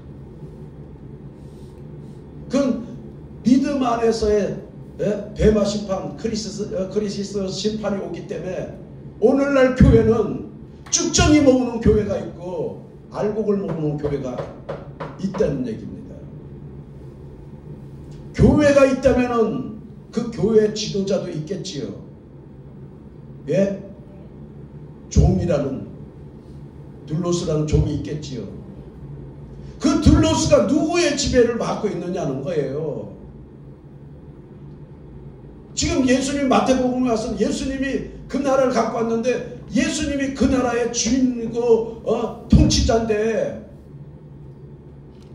그건 믿음 안에서의 베마 심판, 크리시스 심판이 오기 때문에 오늘날 교회는 쭉정이 모으는 교회가 있고 알곡을 모으는 교회가 있다는 얘기입니다. 교회가 있다면은 그 교회 지도자도 있겠지요. 예? 종이라는, 둘로스라는 종이 있겠지요. 그 둘로스가 누구의 지배를 받고 있느냐는 거예요. 지금 예수님 마태복음에 와서 예수님이 그 나라를 갖고 왔는데 예수님이 그 나라의 주인이고 통치자인데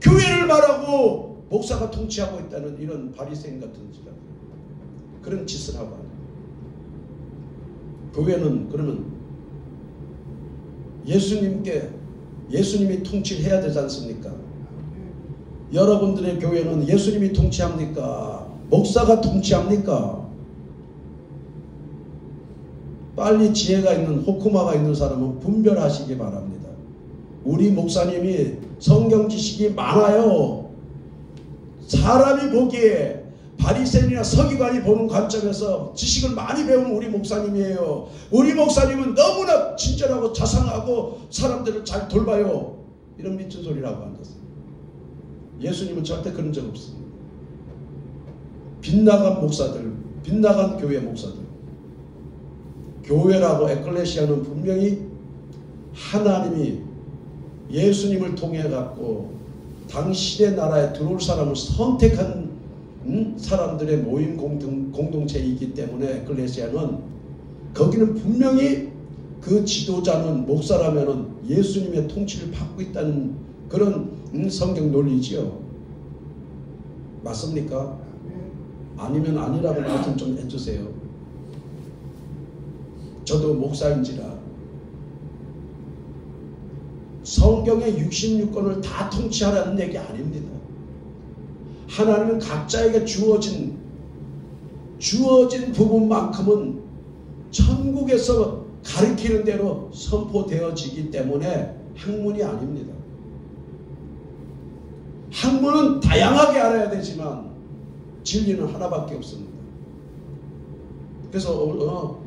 교회를 말하고 목사가 통치하고 있다는 이런 바리새인 같은 그런 짓을 하고 하는. 교회는 그러면 예수님이 통치를 해야 되지 않습니까? 여러분들의 교회는 예수님이 통치합니까? 목사가 통치합니까? 빨리 지혜가 있는, 호쿠마가 있는 사람은 분별하시기 바랍니다. 우리 목사님이 성경 지식이 많아요. 사람이 보기에 바리새인이나 서기관이 보는 관점에서 지식을 많이 배운 우리 목사님이에요. 우리 목사님은 너무나 친절하고 자상하고 사람들을 잘 돌봐요. 이런 미친 소리라고 한 것은. 예수님은 절대 그런 적 없습니다. 빗나간 목사들, 빗나간 교회 목사들. 교회라고 에클레시아는 분명히 하나님이 예수님을 통해 갖고 당신의 나라에 들어올 사람을 선택한 사람들의 모임 공동체이기 때문에 에클레시아는 거기는 분명히 그 지도자는 목사라면은 예수님의 통치를 받고 있다는 그런 성경 논리지요. 맞습니까? 아니면 아니라고 말씀 좀 해주세요. 저도 목사인지라 성경의 66권을 다 통치하라는 얘기 아닙니다. 하나님은 각자에게 주어진 부분만큼은 천국에서 가르치는 대로 선포되어지기 때문에 학문이 아닙니다. 학문은 다양하게 알아야 되지만 진리는 하나밖에 없습니다. 그래서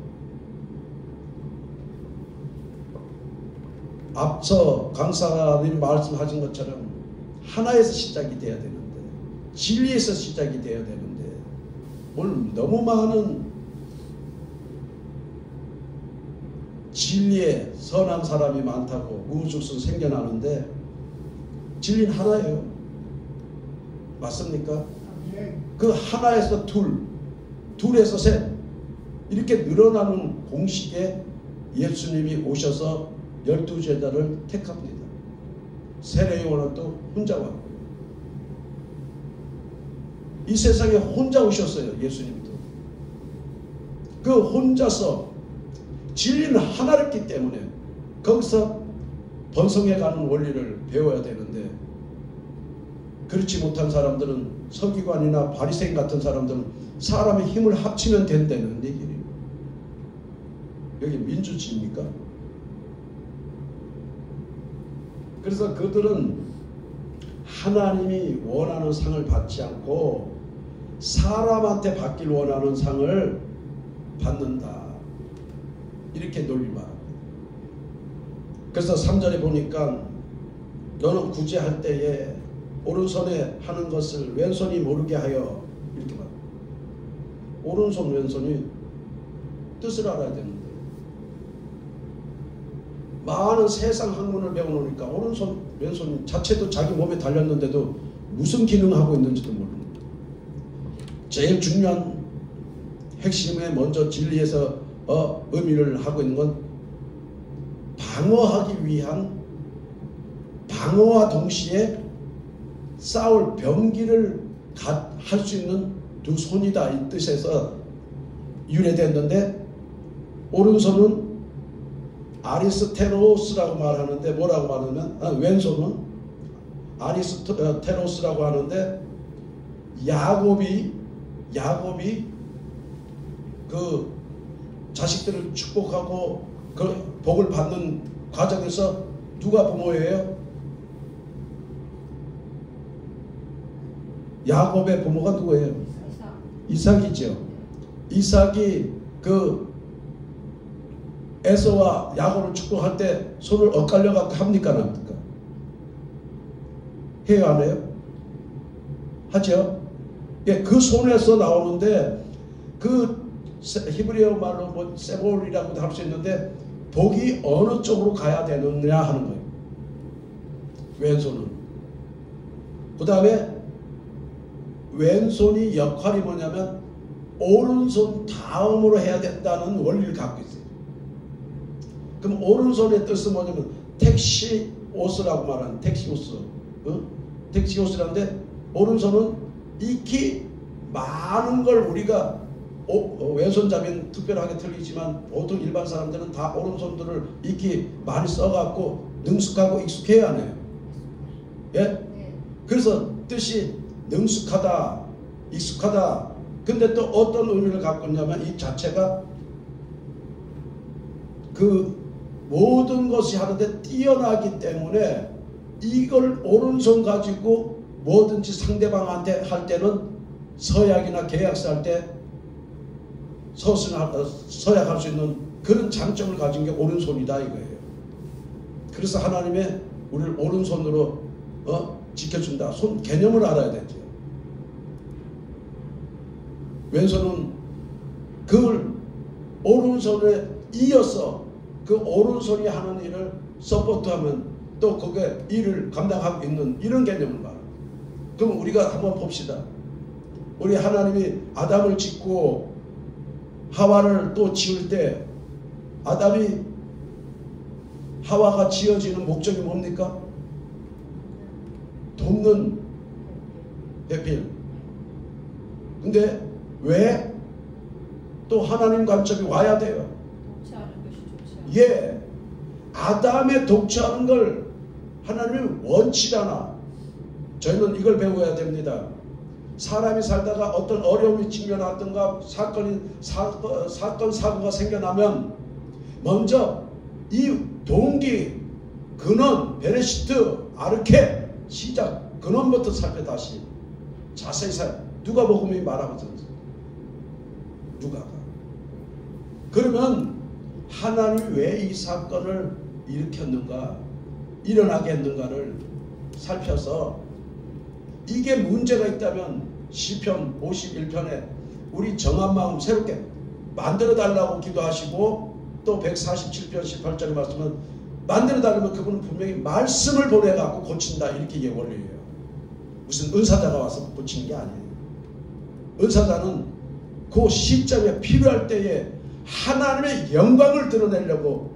앞서 강사님 말씀하신 것처럼 하나에서 시작이 돼야 되는데, 진리에서 시작이 돼야 되는데, 오늘 너무 많은 진리에 선한 사람이 많다고 우후죽순 생겨나는데 진리는 하나예요. 맞습니까? 그 하나에서 둘에서 셋 이렇게 늘어나는 공식에 예수님이 오셔서 12제자를 택합니다. 세례요한은 또 혼자 왔고요. 이 세상에 혼자 오셨어요. 예수님도. 그 혼자서 진리는 하나였기 때문에 거기서 번성해가는 원리를 배워야 되는데, 그렇지 못한 사람들은, 서기관이나 바리새인 같은 사람들은 사람의 힘을 합치면 된다는 얘기예요. 여기 민주주의입니까? 그래서 그들은 하나님이 원하는 상을 받지 않고 사람한테 받길 원하는 상을 받는다. 이렇게 논리 말합니다. 그래서 3절에 보니까 너는 구제할 때에 오른손에 하는 것을 왼손이 모르게 하여, 이렇게 말합니다. 오른손 왼손이 뜻을 알아야 되는데 많은 세상 학문을 배워놓으니까 오른손 왼손 자체도 자기 몸에 달렸는데도 무슨 기능하고 있는지도 모르는 거예요. 제일 중요한 핵심에 먼저 진리에서 의미를 하고 있는 건 방어하기 위한 방어와 동시에 싸울 병기를 할 수 있는 두 손이다 이 뜻에서 유래됐는데 오른손은 아리스테로스라고 말하는데 뭐라고 말하면 왼손은 아리스테로스라고 하는데 야곱이 그 자식들을 축복하고 그 복을 받는 과정에서 누가 부모예요? 야곱의 부모가 누구예요? 이삭이죠. 이삭이 그 에서와 야곱을 축복할 때 손을 엇갈려 갖고 합니까 안 합니까? 해요 안 해요? 하죠. 예, 그 손에서 나오는데 그 히브리어 말로 뭐 세볼이라고도 할 수 있는데 복이 어느 쪽으로 가야 되느냐 하는 거예요. 왼손은. 그 다음에 왼손이 역할이 뭐냐면 오른손 다음으로 해야 된다는 원리를 갖고 있어요. 그럼 오른손의 뜻은 뭐냐면 텍시오스라고 말하는 텍시오스. 텍시오스라는데 오른손은 익히 많은 걸 우리가 왼손잡이는 특별하게 틀리지만 보통 일반 사람들은 다 오른손들을 익히 많이 써갖고 능숙하고 익숙해야 하네요. 예? 그래서 뜻이 능숙하다, 익숙하다. 근데 또 어떤 의미를 갖고 있냐면 이 자체가 그 모든 것이 하는데 뛰어나기 때문에 이걸 오른손 가지고 뭐든지 상대방한테 할 때는 서약이나 계약서 할 때 서약할 수 있는 그런 장점을 가진 게 오른손이다 이거예요. 그래서 하나님의 우리를 오른손으로 지켜준다. 손 개념을 알아야 되죠. 왼손은 그걸 오른손에 이어서 그 오른손이 하는 일을 서포트하면 또 그게 일을 감당하고 있는 이런 개념을 말합니다. 그럼 우리가 한번 봅시다. 우리 하나님이 아담을 짓고 하와를 또 지을 때 아담이 하와가 지어지는 목적이 뭡니까? 돕는 배필. 근데 왜 또 하나님 관점이 와야 돼요? 독취하는 것이 좋지 않아요. 예, 아담의 독취하는 걸 하나님이 원치 않아. 저희는 이걸 배워야 됩니다. 사람이 살다가 어떤 어려움이 직면하든가 사건 사고가 생겨나면 먼저 이 동기 근원 베레시트 아르케 시작 근원부터 살펴 다시 자세히 누가복음이 말하거든요. 누가가 그러면 하나님이 왜 이 사건을 일으켰는가 일어나게 했는가를 살펴서 이게 문제가 있다면 시편 51편에 우리 정한 마음 새롭게 만들어 달라고 기도하시고 또 147편 18절의 말씀은 만들어 달라면 그분은 분명히 말씀을 보내 갖고 고친다 이렇게 원리예요. 무슨 은사자가 와서 고치는 게 아니에요. 은사자는 그 시점에 필요할 때에 하나님의 영광을 드러내려고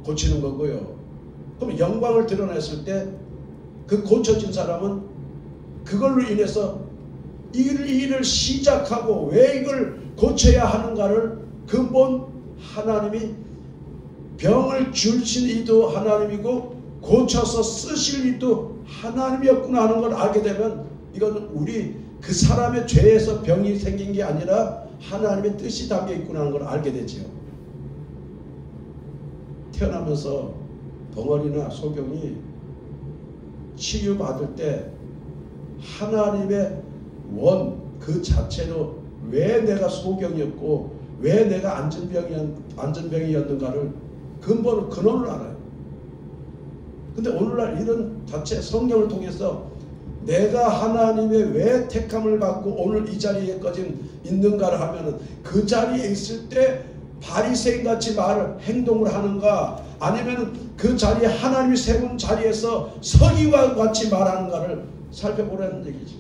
고치는 거고요. 그럼 영광을 드러냈을 때 그 고쳐진 사람은 그걸로 인해서 이 일을 시작하고 왜 이걸 고쳐야 하는가를 근본 하나님이 병을 주신 이도 하나님이고 고쳐서 쓰실 이도 하나님이었구나 하는 걸 알게 되면 이건 우리 그 사람의 죄에서 병이 생긴 게 아니라 하나님의 뜻이 담겨 있구나 하는 걸 알게 되죠. 태어나면서 벙어리나 소경이 치유받을 때 하나님의 원 그 자체로 왜 내가 소경이었고 왜 내가 안전병이었는가를 근본을 근원을 알아요. 근데 오늘날 이런 자체 성경을 통해서 내가 하나님의 왜 택함을 받고 오늘 이 자리에까지 있는가를 하면은 그 자리에 있을 때 바리새인같이 말을 행동을 하는가, 아니면 그 자리에 하나님이 세운 자리에서 서기와 같이 말하는가를 살펴보라는 얘기죠.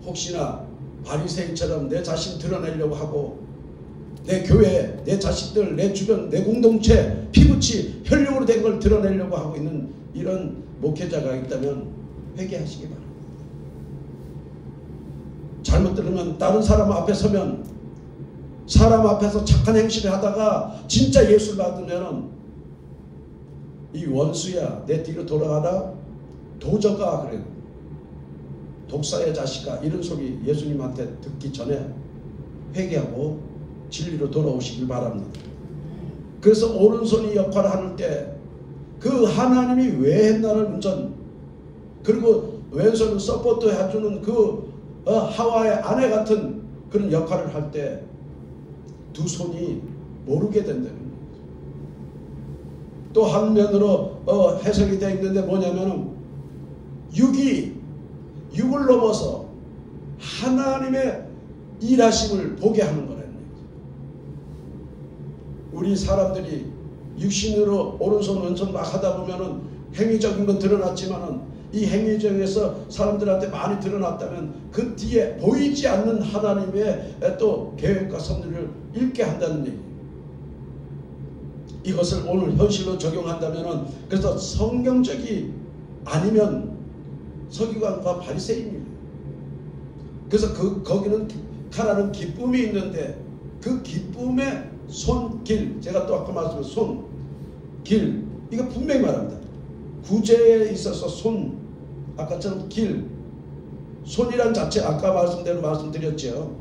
혹시나 바리새인처럼 내 자신 드러내려고 하고 내 교회, 내 자식들, 내 주변, 내 공동체, 피부치, 혈육으로 된 걸 드러내려고 하고 있는 이런 목회자가 있다면 회개하시기 바랍니다. 잘못 들으면, 다른 사람 앞에 서면, 사람 앞에서 착한 행실을 하다가 진짜 예수를 받으면 이 원수야, 내 뒤로 돌아가라, 도저가, 그래, 독사의 자식아, 이런 소리 예수님한테 듣기 전에 회개하고 진리로 돌아오시길 바랍니다. 그래서 오른손이 역할을 하는 때 그 하나님이 왜 했나를 운전, 그리고 왼손은 서포트 해주는 그 하와의 아내 같은 그런 역할을 할 때 두 손이 모르게 된다는 거예요. 또 한 면으로 해석이 되어 있는데 뭐냐면은 육을 넘어서 하나님의 일하심을 보게 하는 거라는 거죠. 우리 사람들이 육신으로 오른손 왼손 막 하다 보면은 행위적인 건 드러났지만은 이 행위적에서 사람들한테 많이 드러났다면 그 뒤에 보이지 않는 하나님의 또 계획과 섭리를 읽게 한다는 얘기예요. 이것을 오늘 현실로 적용한다면은, 그래서 성경적이 아니면 서기관과 바리새인이에요. 그래서 거기는 가라는 기쁨이 있는데 그 기쁨의 손길, 제가 또 아까 말씀드린 손길, 이거 분명히 말합니다. 구제에 있어서 손, 아까처럼 길, 손이란 자체 아까 말씀대로 말씀드렸죠.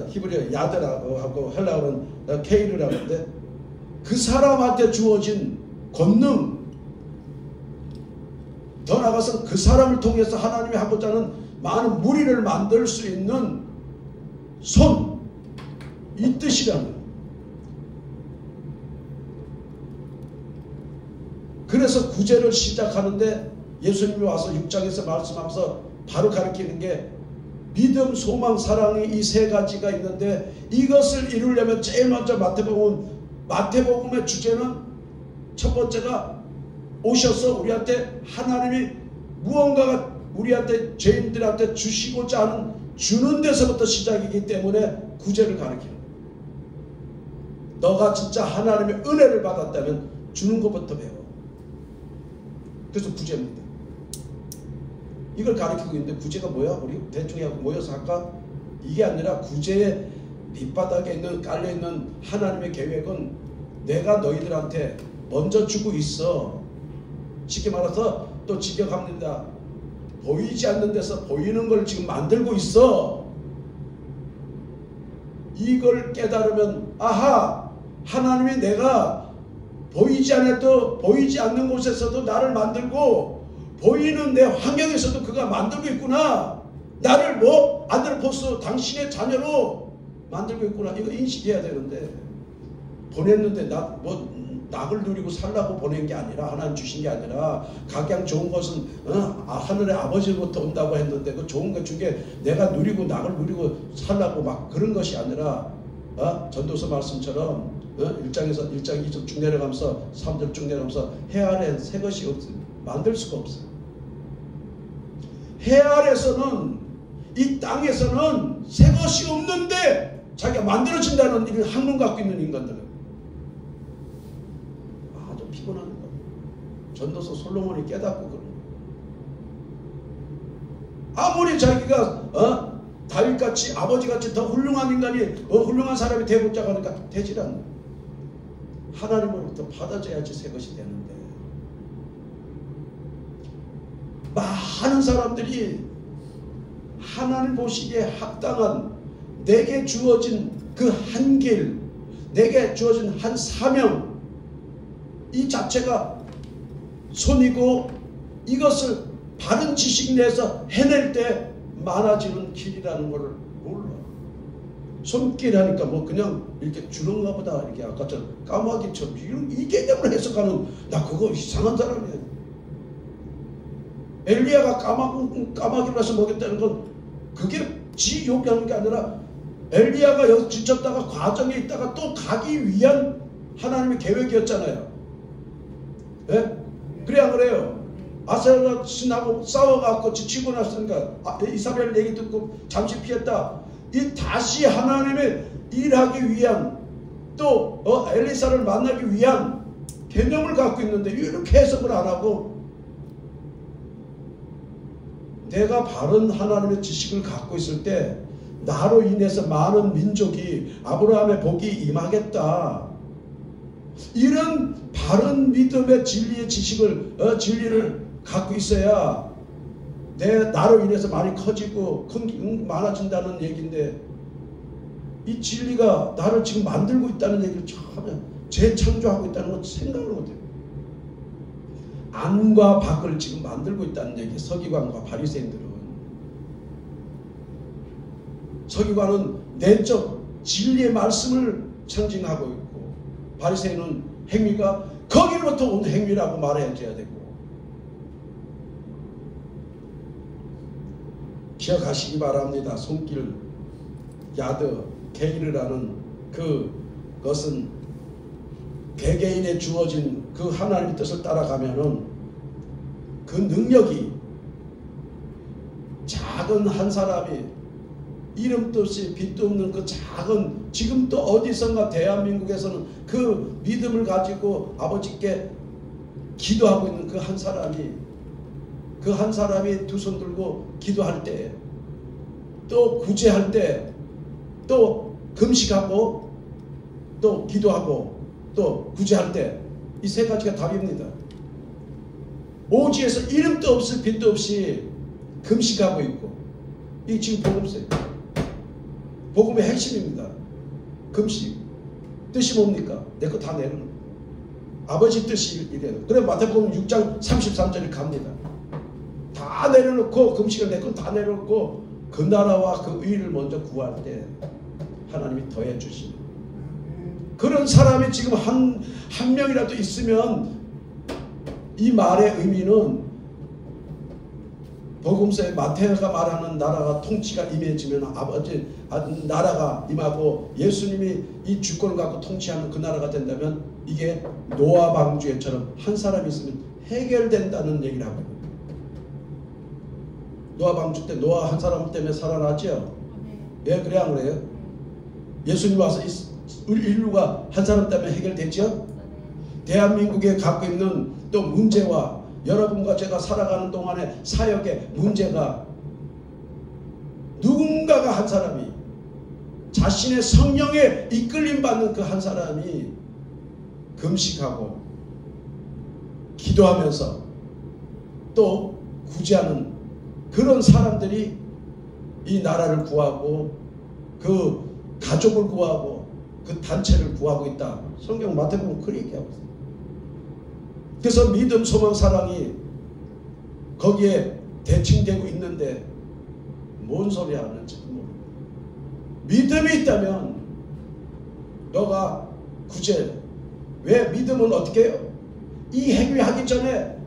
히브리어 야드라고 하고 헬라어는 케이르라고 하는데 그 사람한테 주어진 권능, 더 나아가서 그 사람을 통해서 하나님이 하고자 하는 많은 무리를 만들 수 있는 손, 이 뜻이라는 거예요. 그래서 구제를 시작하는데 예수님이 와서 6장에서 말씀하면서 바로 가르치는 게 믿음, 소망, 사랑이 이 세 가지가 있는데 이것을 이루려면 제일 먼저 마태복음의 주제는 첫 번째가 오셔서 우리한테 하나님이 무언가가 우리한테 죄인들한테 주시고자 하는 주는 데서부터 시작이기 때문에 구제를 가르치는 거예요. 너가 진짜 하나님의 은혜를 받았다면 주는 것부터 배워. 그래서 구제입니다. 이걸 가르치고 있는데 구제가 뭐야? 우리 대충 하고 모여서 할까? 이게 아니라 구제의 밑바닥에 있는 깔려있는 하나님의 계획은 내가 너희들한테 먼저 주고 있어. 쉽게 말해서 또 직역합니다. 보이지 않는 데서 보이는 걸 지금 만들고 있어. 이걸 깨달으면 아하, 하나님이 내가 보이지 않아도 보이지 않는 곳에서도 나를 만들고 보이는 내 환경에서도 그가 만들고 있구나. 나를 안드로포스 당신의 자녀로 만들고 있구나. 이거 인식해야 되는데, 보냈는데 낙을 누리고 살라고 보낸 게 아니라, 하나님 주신 게 아니라 각양 좋은 것은 하늘의 아버지로부터 온다고 했는데 그 좋은 것 중에 내가 누리고 낙을 누리고 살라고 막 그런 것이 아니라 전도서 말씀처럼 1장 2절 쭉 내려가면서 3절 쭉 내려가면서 해 아래엔 새 것이 없어요. 만들 수가 없어요. 해 아래에서는, 이 땅에서는 새 것이 없는데 자기가 만들어진다는 이런 학문 갖고 있는 인간들은 아주 피곤한 거예요. 전도서 솔로몬이 깨닫고 그런 거예요. 아무리 자기가 다윗같이 아버지같이 더 훌륭한 인간이 훌륭한 사람이 되고자 하니까 되질 않아요. 하나님으로부터 받아줘야지 새 것이 되는데, 많은 사람들이 하나님 보시기에 합당한 내게 주어진 그 한 길, 내게 주어진 한 사명, 이 자체가 손이고 이것을 바른 지식 내에서 해낼 때 많아지는 길이라는 것을 몰라. 손길 하니까 뭐 그냥 이렇게 주는가 보다, 이렇게 아까처럼 까마귀처럼 이 개념을 해석하는, 나 그거 이상한 사람이야. 엘리야가 까마귀로 해서 먹였다는 건 그게 지 욕하는 게 아니라 엘리야가 여기서 지쳤다가 과정에 있다가 또 가기 위한 하나님의 계획이었잖아요. 예? 그래 안 그래요? 아사야가 신하고 싸워갖고 지치고 났으니까 이사벨 얘기 듣고 잠시 피했다. 이 다시 하나님의 일하기 위한 또 엘리사를 만나기 위한 개념을 갖고 있는데 이렇게 해석을 안 하고 내가 바른 하나님의 지식을 갖고 있을 때 나로 인해서 많은 민족이 아브라함의 복이 임하겠다. 이런 바른 믿음의 진리의 지식을 진리를 갖고 있어야 나로 인해서 많이 커지고 많아진다는 얘기인데 이 진리가 나를 지금 만들고 있다는 얘기를 처음에 재창조하고 있다는 건 생각을 못해요. 안과 밖을 지금 만들고 있다는 얘기. 서기관과 바리새인들은 서기관은 내적 진리의 말씀을 상징하고 있고 바리새인은 행위가 거기로부터 온 행위라고 말해줘야 되고 기억하시기 바랍니다. 손길, 야드, 게이르라는 그것은 개개인에 주어진 그 하나님의 뜻을 따라가면은 그 능력이 작은 한 사람이 이름도 없이 빛도 없는 그 작은 지금 또 어디선가 대한민국에서는 그 믿음을 가지고 아버지께 기도하고 있는 그 한 사람이 두 손 들고 기도할 때 또 구제할 때 또 금식하고 또 기도하고 또 구제할 때 이 세 가지가 답입니다. 오지에서 이름도 없이 빛도 없이 금식하고 있고 이 지금 복음의 핵심입니다. 금식 뜻이 뭡니까? 내 거 다 내려놓고 아버지 뜻이 이래요. 그래 마태복음 6장 33절에 갑니다. 다 내려놓고 금식을 내 건 다 내려놓고 그 나라와 그 의를 먼저 구할 때 하나님이 더해 주시는 그런 사람이 지금 한 명이라도 있으면 이 말의 의미는 복음서에 마태가 말하는 나라가 통치가 임해지면 아버지 나라가 임하고 예수님이 이 주권을 갖고 통치하는 그 나라가 된다면 이게 노아 방주에처럼 한 사람이 있으면 해결된다는 얘기를 하고 있습니다. 노아 방주 때 노아 한 사람 때문에 살아나죠? 예, 그래 안 그래요? 예수님 와서 인류가 한 사람 때문에 해결되죠? 대한민국에 갖고 있는 또 문제와 여러분과 제가 살아가는 동안의 사역의 문제가 누군가가 한 사람이 자신의 성령에 이끌림 받는 그 한 사람이 금식하고 기도하면서 또 구제하는 그런 사람들이 이 나라를 구하고 그 가족을 구하고 그 단체를 구하고 있다. 성경 마태복음 그렇게 얘기하고 있어요. 그래서 믿음, 소망, 사랑이 거기에 대칭되고 있는데 뭔 소리 하는지 모르겠어요. 믿음이 있다면 너가 구제. 왜 믿음은 어떻게 해요? 이 행위하기 전에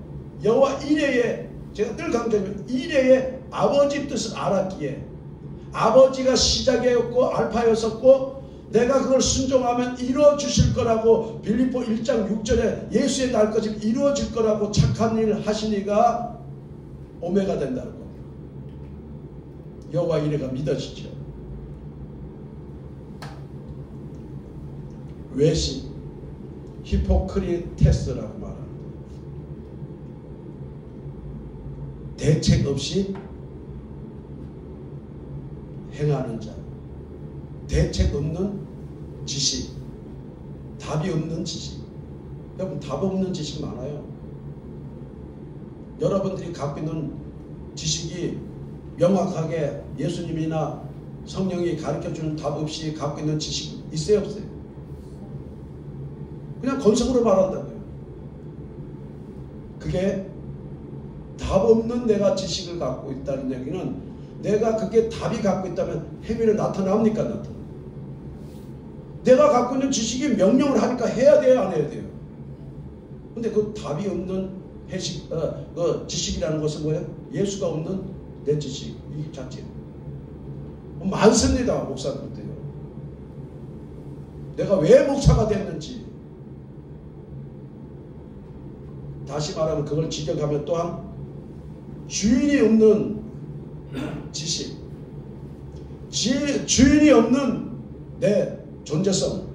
여호와 이레에 제가 늘 강조하면 이레에 아버지 뜻을 알았기에 아버지가 시작이었고 알파였었고 내가 그걸 순종하면 이루어 주실 거라고 빌립보 1장 6절에 예수의 날까지 이루어질 거라고 착한 일 하시니가 오메가 된다는 겁니다. 여호와 이레가 믿어지죠. 외식, 히포크리테스라고 말합니다. 대책 없이 행하는 자, 대책 없는 지식, 답이 없는 지식. 여러분 답 없는 지식 많아요. 여러분들이 갖고 있는 지식이 명확하게 예수님이나 성령이 가르쳐주는 답 없이 갖고 있는 지식 있어요 없어요? 그냥 건성으로 말한다고요. 그게 답 없는 내가 지식을 갖고 있다는 얘기는 내가 그게 답이 갖고 있다면 행위는 나타납니까? 나타나. 내가 갖고 있는 지식이 명령을 하니까 해야 돼요 안 해야 돼요? 근데 그 답이 없는 지식이라는 것은 뭐예요? 예수가 없는 내 지식 이 자체 많습니다. 목사들도요. 내가 왜 목사가 됐는지 다시 말하면 그걸 직역하면 또한 주인이 없는 지식, 주인이 없는 내 존재성.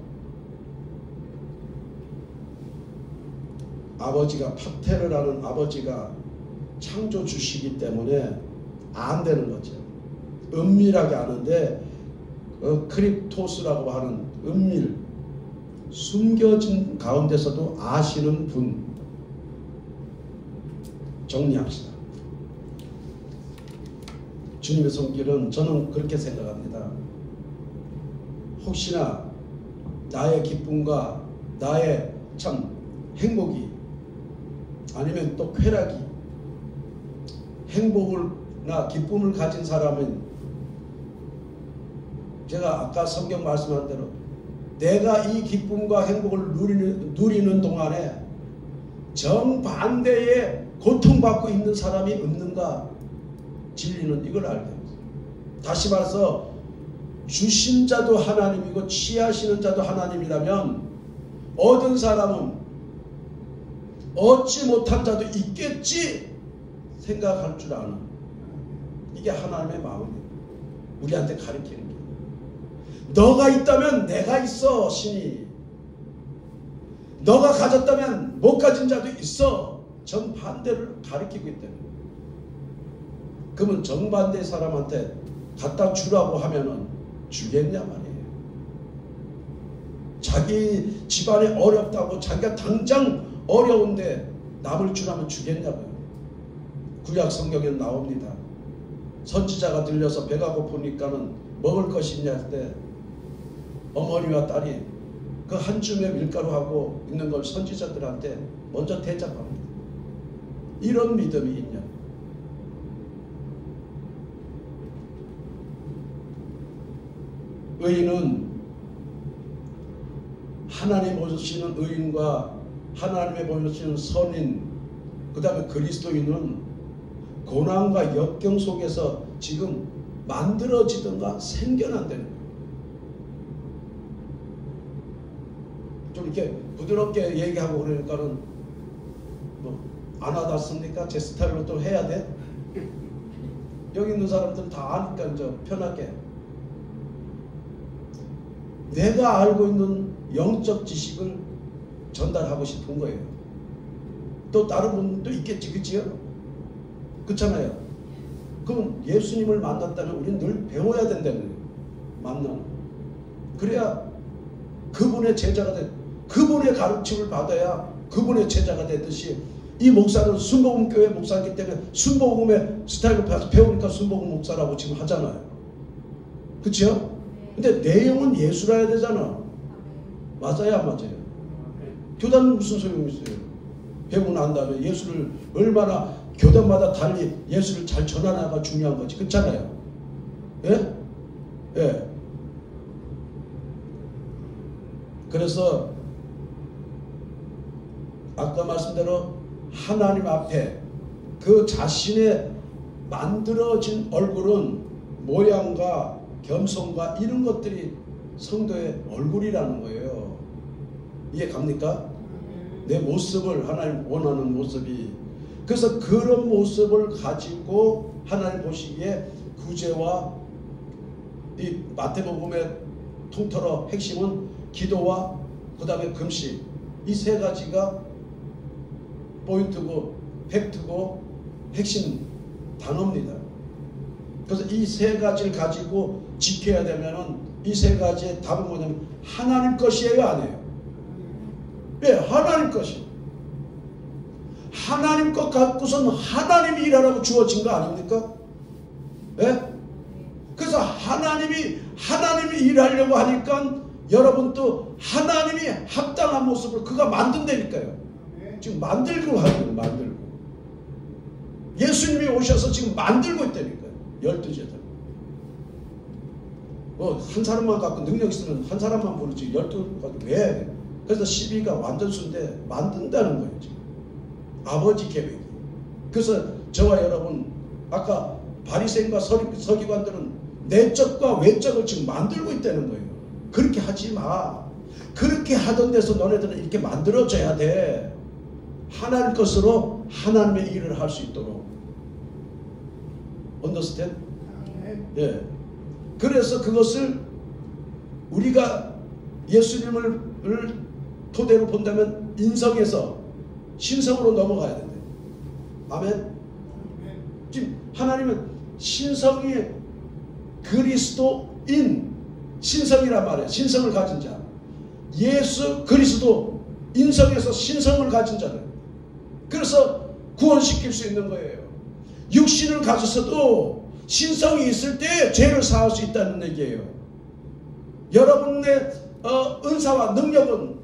아버지가 파테를 하는 아버지가 창조주시기 때문에 안 되는 거죠. 은밀하게 아는데 크립토스라고 하는 은밀, 숨겨진 가운데서도 아시는 분. 정리합시다. 주님의 손길은 저는 그렇게 생각합니다. 혹시나 나의 기쁨과 나의 참 행복이 아니면 또 쾌락이 행복을나 기쁨을 가진 사람은 제가 아까 성경 말씀한 대로 내가 이 기쁨과 행복을 누리는 동안에 정반대의 고통받고 있는 사람이 없는가 진리는 이걸 알게 됩니다. 다시 말해서 주신 자도 하나님이고 취하시는 자도 하나님이라면 얻은 사람은 얻지 못한 자도 있겠지 생각할 줄 아는 이게 하나님의 마음이에요. 우리한테 가르치는 게 너가 있다면 내가 있어 신이 너가 가졌다면 못 가진 자도 있어 정반대를 가르치고 있다는 거예요. 그러면 정반대 사람한테 갖다 주라고 하면은 주겠냐 말이에요. 자기 집안이 어렵다고 자기가 당장 어려운데 남을 주라면 주겠냐고요. 구약 성경에 나옵니다. 선지자가 들려서 배가 고프니까는 먹을 것이 있냐 할 때 어머니와 딸이 그 한 줌의 밀가루하고 있는 걸 선지자들한테 먼저 대접합니다. 이런 믿음이 있냐. 의인은 하나님 보시는 의인과 하나님의 보시는 선인 그 다음에 그리스도인은 고난과 역경 속에서 지금 만들어지든가 생겨난다는 거예요. 좀 이렇게 부드럽게 얘기하고 그러니까는 뭐 안 와닿습니까? 제 스타일로 또 해야 돼? 여기 있는 사람들 다 아니까 이제 편하게 내가 알고 있는 영적 지식을 전달하고 싶은 거예요. 또 다른 분도 있겠지, 그치요? 그렇잖아요. 그럼 예수님을 만났다면 우리는 늘 배워야 된다는 거예요. 만나는. 그래야 그분의 제자가 돼, 그분의 가르침을 받아야 그분의 제자가 되듯이 이 목사는 순복음교회 목사이기 때문에 순복음의 스타일로 배우니까 순복음 목사라고 지금 하잖아요. 그치요? 근데 내용은 예수라야 되잖아. 맞아요, 안 맞아요? 교단은 무슨 소용이 있어요? 배우고 난 다음에 예수를 얼마나 교단마다 달리 예수를 잘 전하나가 중요한 거지. 그렇잖아요. 예? 예. 그래서 아까 말씀대로 하나님 앞에 그 자신의 만들어진 얼굴은 모양과 겸손과 이런 것들이 성도의 얼굴이라는 거예요. 이해 갑니까? 내 모습을 하나님 원하는 모습이. 그래서 그런 모습을 가지고 하나님 보시기에 구제와 이 마태복음의 통틀어 핵심은 기도와 그 다음에 금식 이 세 가지가 포인트고 팩트고 핵심 단어입니다. 그래서 이 세 가지를 가지고 지켜야 되면은 이 세 가지의 답은 뭐냐면 하나님 것이에요, 아니에요? 예, 하나님 것이. 하나님 것 갖고서는 하나님이 일하라고 주어진 거 아닙니까? 예? 그래서 하나님이 일하려고 하니까 여러분도 하나님이 합당한 모습을 그가 만든다니까요. 지금 만들고 하는 거예요, 만들고. 예수님이 오셔서 지금 만들고 있다니까요. 12제자. 뭐 한 사람만 갖고 능력 있으면 한 사람만 부르지 12 가지고 왜? 그래서 12가 완전수인데 만든다는 거예요, 지금. 아버지 계획이에요. 그래서 저와 여러분 아까 바리새인과 서기관들은 내적과 외적을 지금 만들고 있다는 거예요. 그렇게 하지 마. 그렇게 하던 데서 너네들은 이렇게 만들어져야 돼. 하나님 것으로 하나님의 일을 할 수 있도록. 언더스탠드? 예. 그래서 그것을 우리가 예수님을 토대로 본다면 인성에서 신성으로 넘어가야 된다. 아멘. 지금 하나님은 신성이 그리스도인 신성이란 말이에요. 신성을 가진 자. 예수 그리스도 인성에서 신성을 가진 자들. 그래서 구원시킬 수 있는 거예요. 육신을 가졌어도 신성이 있을 때 죄를 사할 수 있다는 얘기예요. 여러분의 은사와 능력은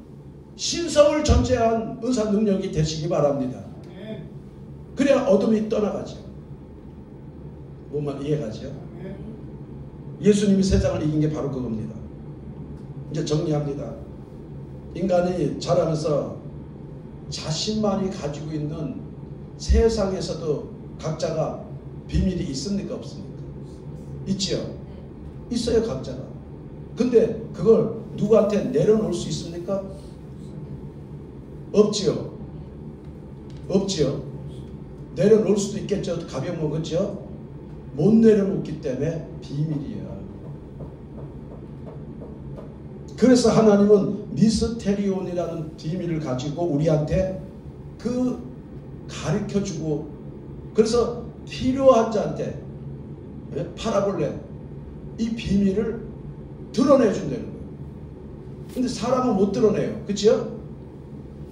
신성을 전제한 은사 능력이 되시기 바랍니다. 그래야 어둠이 떠나가죠. 뭐만 이해가죠? 예수님이 세상을 이긴 게 바로 그겁니다. 이제 정리합니다. 인간이 자라면서 자신만이 가지고 있는 세상에서도 각자가 비밀이 있습니까? 없습니까? 있지요? 있어요, 각자가. 근데 그걸 누구한테 내려놓을 수 있습니까? 없지요? 없지요? 내려놓을 수도 있겠죠. 가벼운 먹었죠? 못 내려놓기 때문에 비밀이에요. 그래서 하나님은 미스테리온이라는 비밀을 가지고 우리한테 그 가르쳐주고, 그래서 필요한 자한테 파라볼레 이 비밀을 드러내준다는 거예요. 근데 사람은 못 드러내요. 그치요?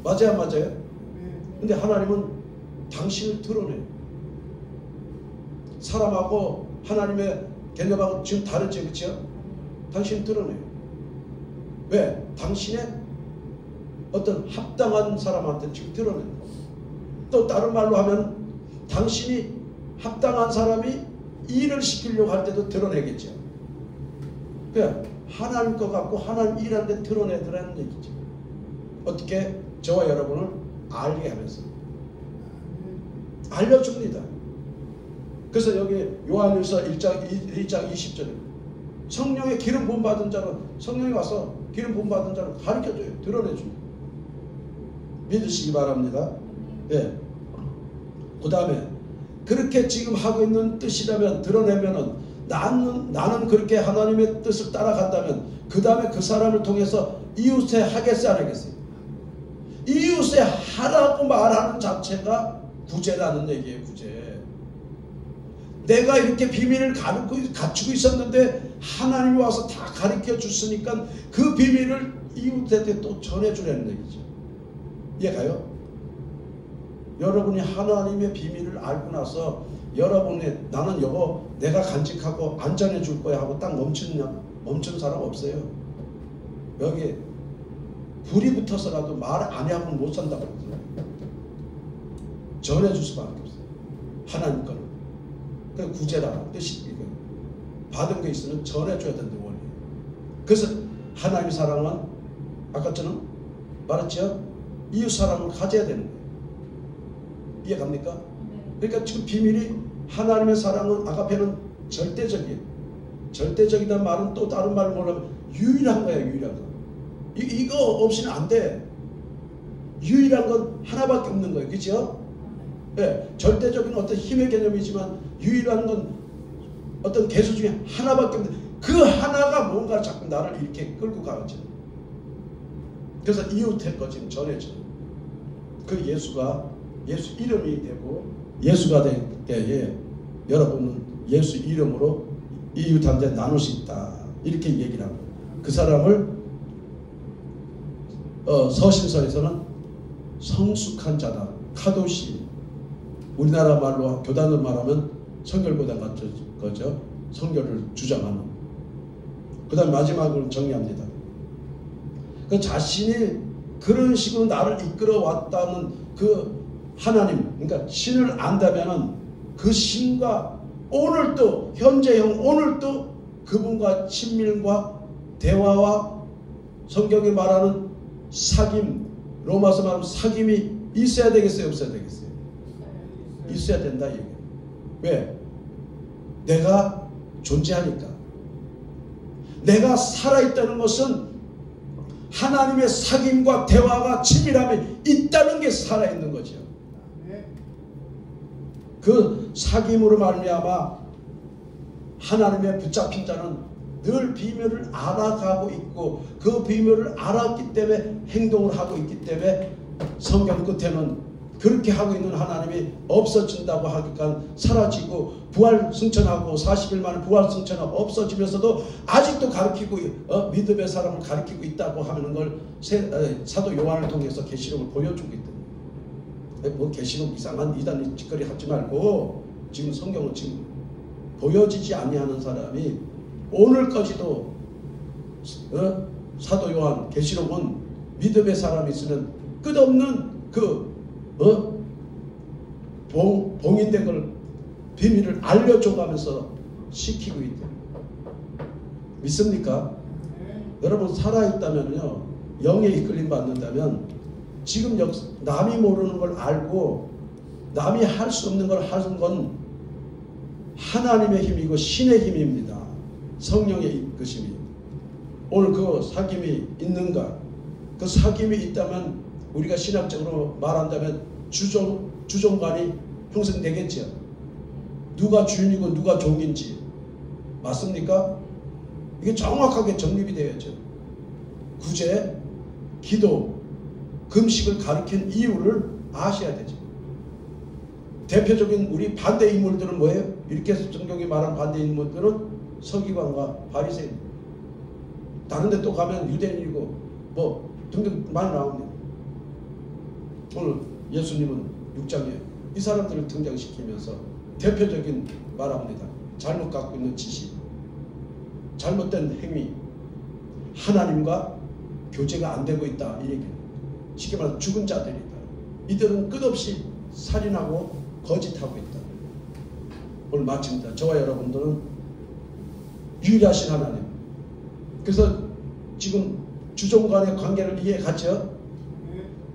맞아요, 맞아요? 근데 하나님은 당신을 드러내요. 사람하고 하나님의 개념하고 지금 다르죠, 그치요? 당신을 드러내요. 왜? 당신의 어떤 합당한 사람한테 지금 드러내는 거예요. 또 다른 말로 하면 당신이 합당한 사람이 일을 시키려고 할 때도 드러내겠죠. 그러니까 하나님 것 같고 하나님 일하는데 드러내더라는 얘기죠. 어떻게? 저와 여러분을 알게 하면서 알려줍니다. 그래서 여기 요한일서 1장 20절에 성령의 기름 부음 받은 자는, 성령이 와서 기름 부음 받은 자를 가르쳐줘요. 드러내줍니다. 믿으시기 바랍니다. 예. 그 다음에 그렇게 지금 하고 있는 뜻이라면, 드러내면은 나는 그렇게 하나님의 뜻을 따라간다면 그 다음에 그 사람을 통해서 이웃에 하겠어요, 안 하겠어요? 이웃에 하라고 말하는 자체가 구제라는 얘기예요. 구제. 내가 이렇게 비밀을 갖추고 있었는데 하나님이 와서 다 가르쳐 줬으니까 그 비밀을 이웃한테 또 전해주라는 얘기죠. 이해가요? 여러분이 하나님의 비밀을 알고 나서 여러분이 나는 이거 내가 간직하고 안 전해줄 거야 하고 딱 멈춘 사람 없어요. 여기 불이 붙어서라도 말 안 하고는 못 산다고 그러더라고요. 전해줄 수밖에 없어요. 하나님 거는. 그 구제라 뜻이 이거. 받은 게 있으면 전해줘야 된다 원리. 그래서 하나님의 사랑은 아까 저는 말했죠. 이웃 사랑을 가져야 되는 거예요. 이해갑니까? 그러니까 지금 비밀이 하나님의 사랑은 아가페는 절대적이에요. 절대적이라는 말은 또 다른 말을 모르면 유일한 거예요. 유일한 거. 이거 없이는 안 돼. 유일한 건 하나밖에 없는 거예요. 그렇죠? 네, 절대적인 어떤 힘의 개념이지만 유일한 건 어떤 개수 중에 하나밖에 없는, 그 하나가 뭔가 자꾸 나를 이렇게 끌고 가죠. 그래서 이웃의 거 지금 전해줘. 그 예수가 예수 이름이 되고 예수가 될 때에 여러분은 예수 이름으로 이웃한테 나눌 수 있다. 이렇게 얘기를 하고, 그 사람을 서신서에서는 성숙한 자다. 카도시. 우리나라 말로 교단을 말하면 성결고단 같은 거죠. 성결을 주장하는. 그 다음 마지막으로 정리합니다. 그 자신이 그런 식으로 나를 이끌어 왔다는 그 하나님, 그러니까 신을 안다면은 그 신과 오늘도 현재형 오늘도 그분과 친밀과 대화와 성경이 말하는 사귐, 로마서 말하는 사귐이 있어야 되겠어요? 없어야 되겠어요? 있어야 된다 이게. 왜? 내가 존재하니까. 내가 살아있다는 것은 하나님의 사귐과 대화가 친밀함이 있다는 게 살아있는 거죠. 그 사귐으로 말미암아 하나님의 붙잡힌 자는 늘 비밀을 알아가고 있고 그 비밀을 알았기 때문에 행동을 하고 있기 때문에 성경 끝에는 그렇게 하고 있는 하나님이 없어진다고 하니까 사라지고 부활 승천하고 40일 만에 부활 승천하고 없어지면서도 아직도 가르치고 믿음의 사람을 가르치고 있다고 하는 걸 사도 요한을 통해서 계시록을 보여주고 있다. 뭐 계시록 이상한 이단 짓거리 하지 말고 지금 성경은 지금 보여지지 아니하는 사람이 오늘까지도 사도 요한 계시록은 믿음의 사람이 있으면 끝없는 그 봉인된 걸 비밀을 알려줘가면서 시키고 있다. 믿습니까? 여러분 살아있다면요 영에 이끌림 받는다면 지금 남이 모르는 걸 알고 남이 할 수 없는 걸 하는 건 하나님의 힘이고 신의 힘입니다. 성령의 이끄심이. 오늘 그 사귐이 있는가? 그 사귐이 있다면 우리가 신학적으로 말한다면 주종관이 형성되겠죠. 누가 주인이고 누가 종인지. 맞습니까? 이게 정확하게 정립이 되어야죠. 구제, 기도, 금식을 가리킨 이유를 아셔야 되죠. 대표적인 우리 반대 인물들은 뭐예요? 이렇게 성경이 말한 반대 인물들은 서기관과 바리새인. 다른 데 또 가면 유대인이고 뭐 등등 많이 나옵니다. 오늘 예수님은 6장에 이 사람들을 등장시키면서 대표적인 말합니다. 잘못 갖고 있는 지식, 잘못된 행위, 하나님과 교제가 안 되고 있다 이 얘기예요. 쉽게 말해서 죽은 자들이다. 이들은 끝없이 살인하고 거짓하고 있다. 오늘 마칩니다. 저와 여러분들은 유일하신 하나님. 그래서 지금 주종 간의 관계를 이해하죠.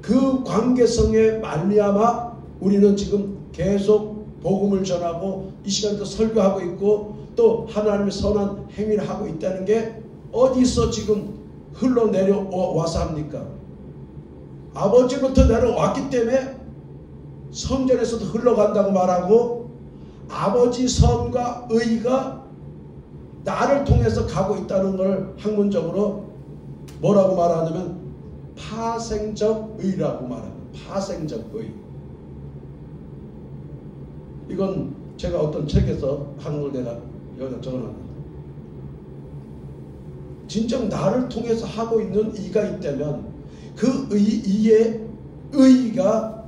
그 관계성에 말미암아 우리는 지금 계속 복음을 전하고 이 시간에도 설교하고 있고 또 하나님의 선한 행위를 하고 있다는 게 어디서 지금 흘러내려와서 합니까? 아버지부터 내려왔기 때문에 성전에서도 흘러간다고 말하고 아버지 선과 의가 나를 통해서 가고 있다는 걸 학문적으로 뭐라고 말하냐면 파생적 의라고 말합니다. 파생적 의. 이건 제가 어떤 책에서 하는 걸 내가 여기다 적어놨는데 진정 나를 통해서 하고 있는 이가 있다면 그 이의 의가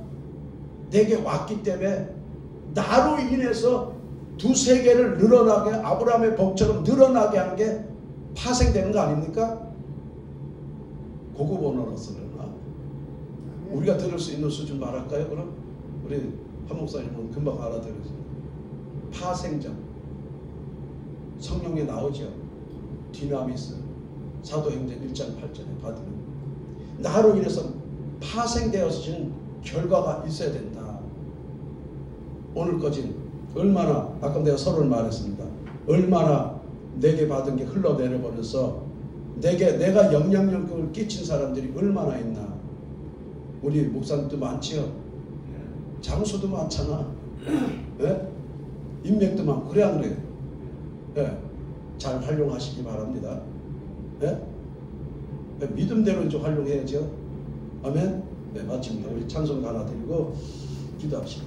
내게 왔기 때문에 나로 인해서 두세 개를 늘어나게 아브라함의 복처럼 늘어나게 한 게 파생되는 거 아닙니까? 고급 언어로서 그러나 우리가 들을 수 있는 수준 말할까요? 그럼 우리 한 목사님은 금방 알아들으세요. 파생적 성령에 나오죠. 디나미스 사도행전 1장 8절에 받으면 나로 인해서 파생되어진 결과가 있어야 된다. 오늘까지 얼마나 아까 내가 서론을 말했습니다. 얼마나 내게 받은 게 흘러내려버려서 내가 영향력을 끼친 사람들이 얼마나 있나. 우리 목사님도 많지요. 장수도 많잖아. 네? 인맥도 많고 그래 안 그래요? 네. 잘 활용하시기 바랍니다. 네? 네, 믿음대로 좀 활용해야죠. 아멘. 네, 마칩니다. 우리 찬송 하나 드리고 기도합시다.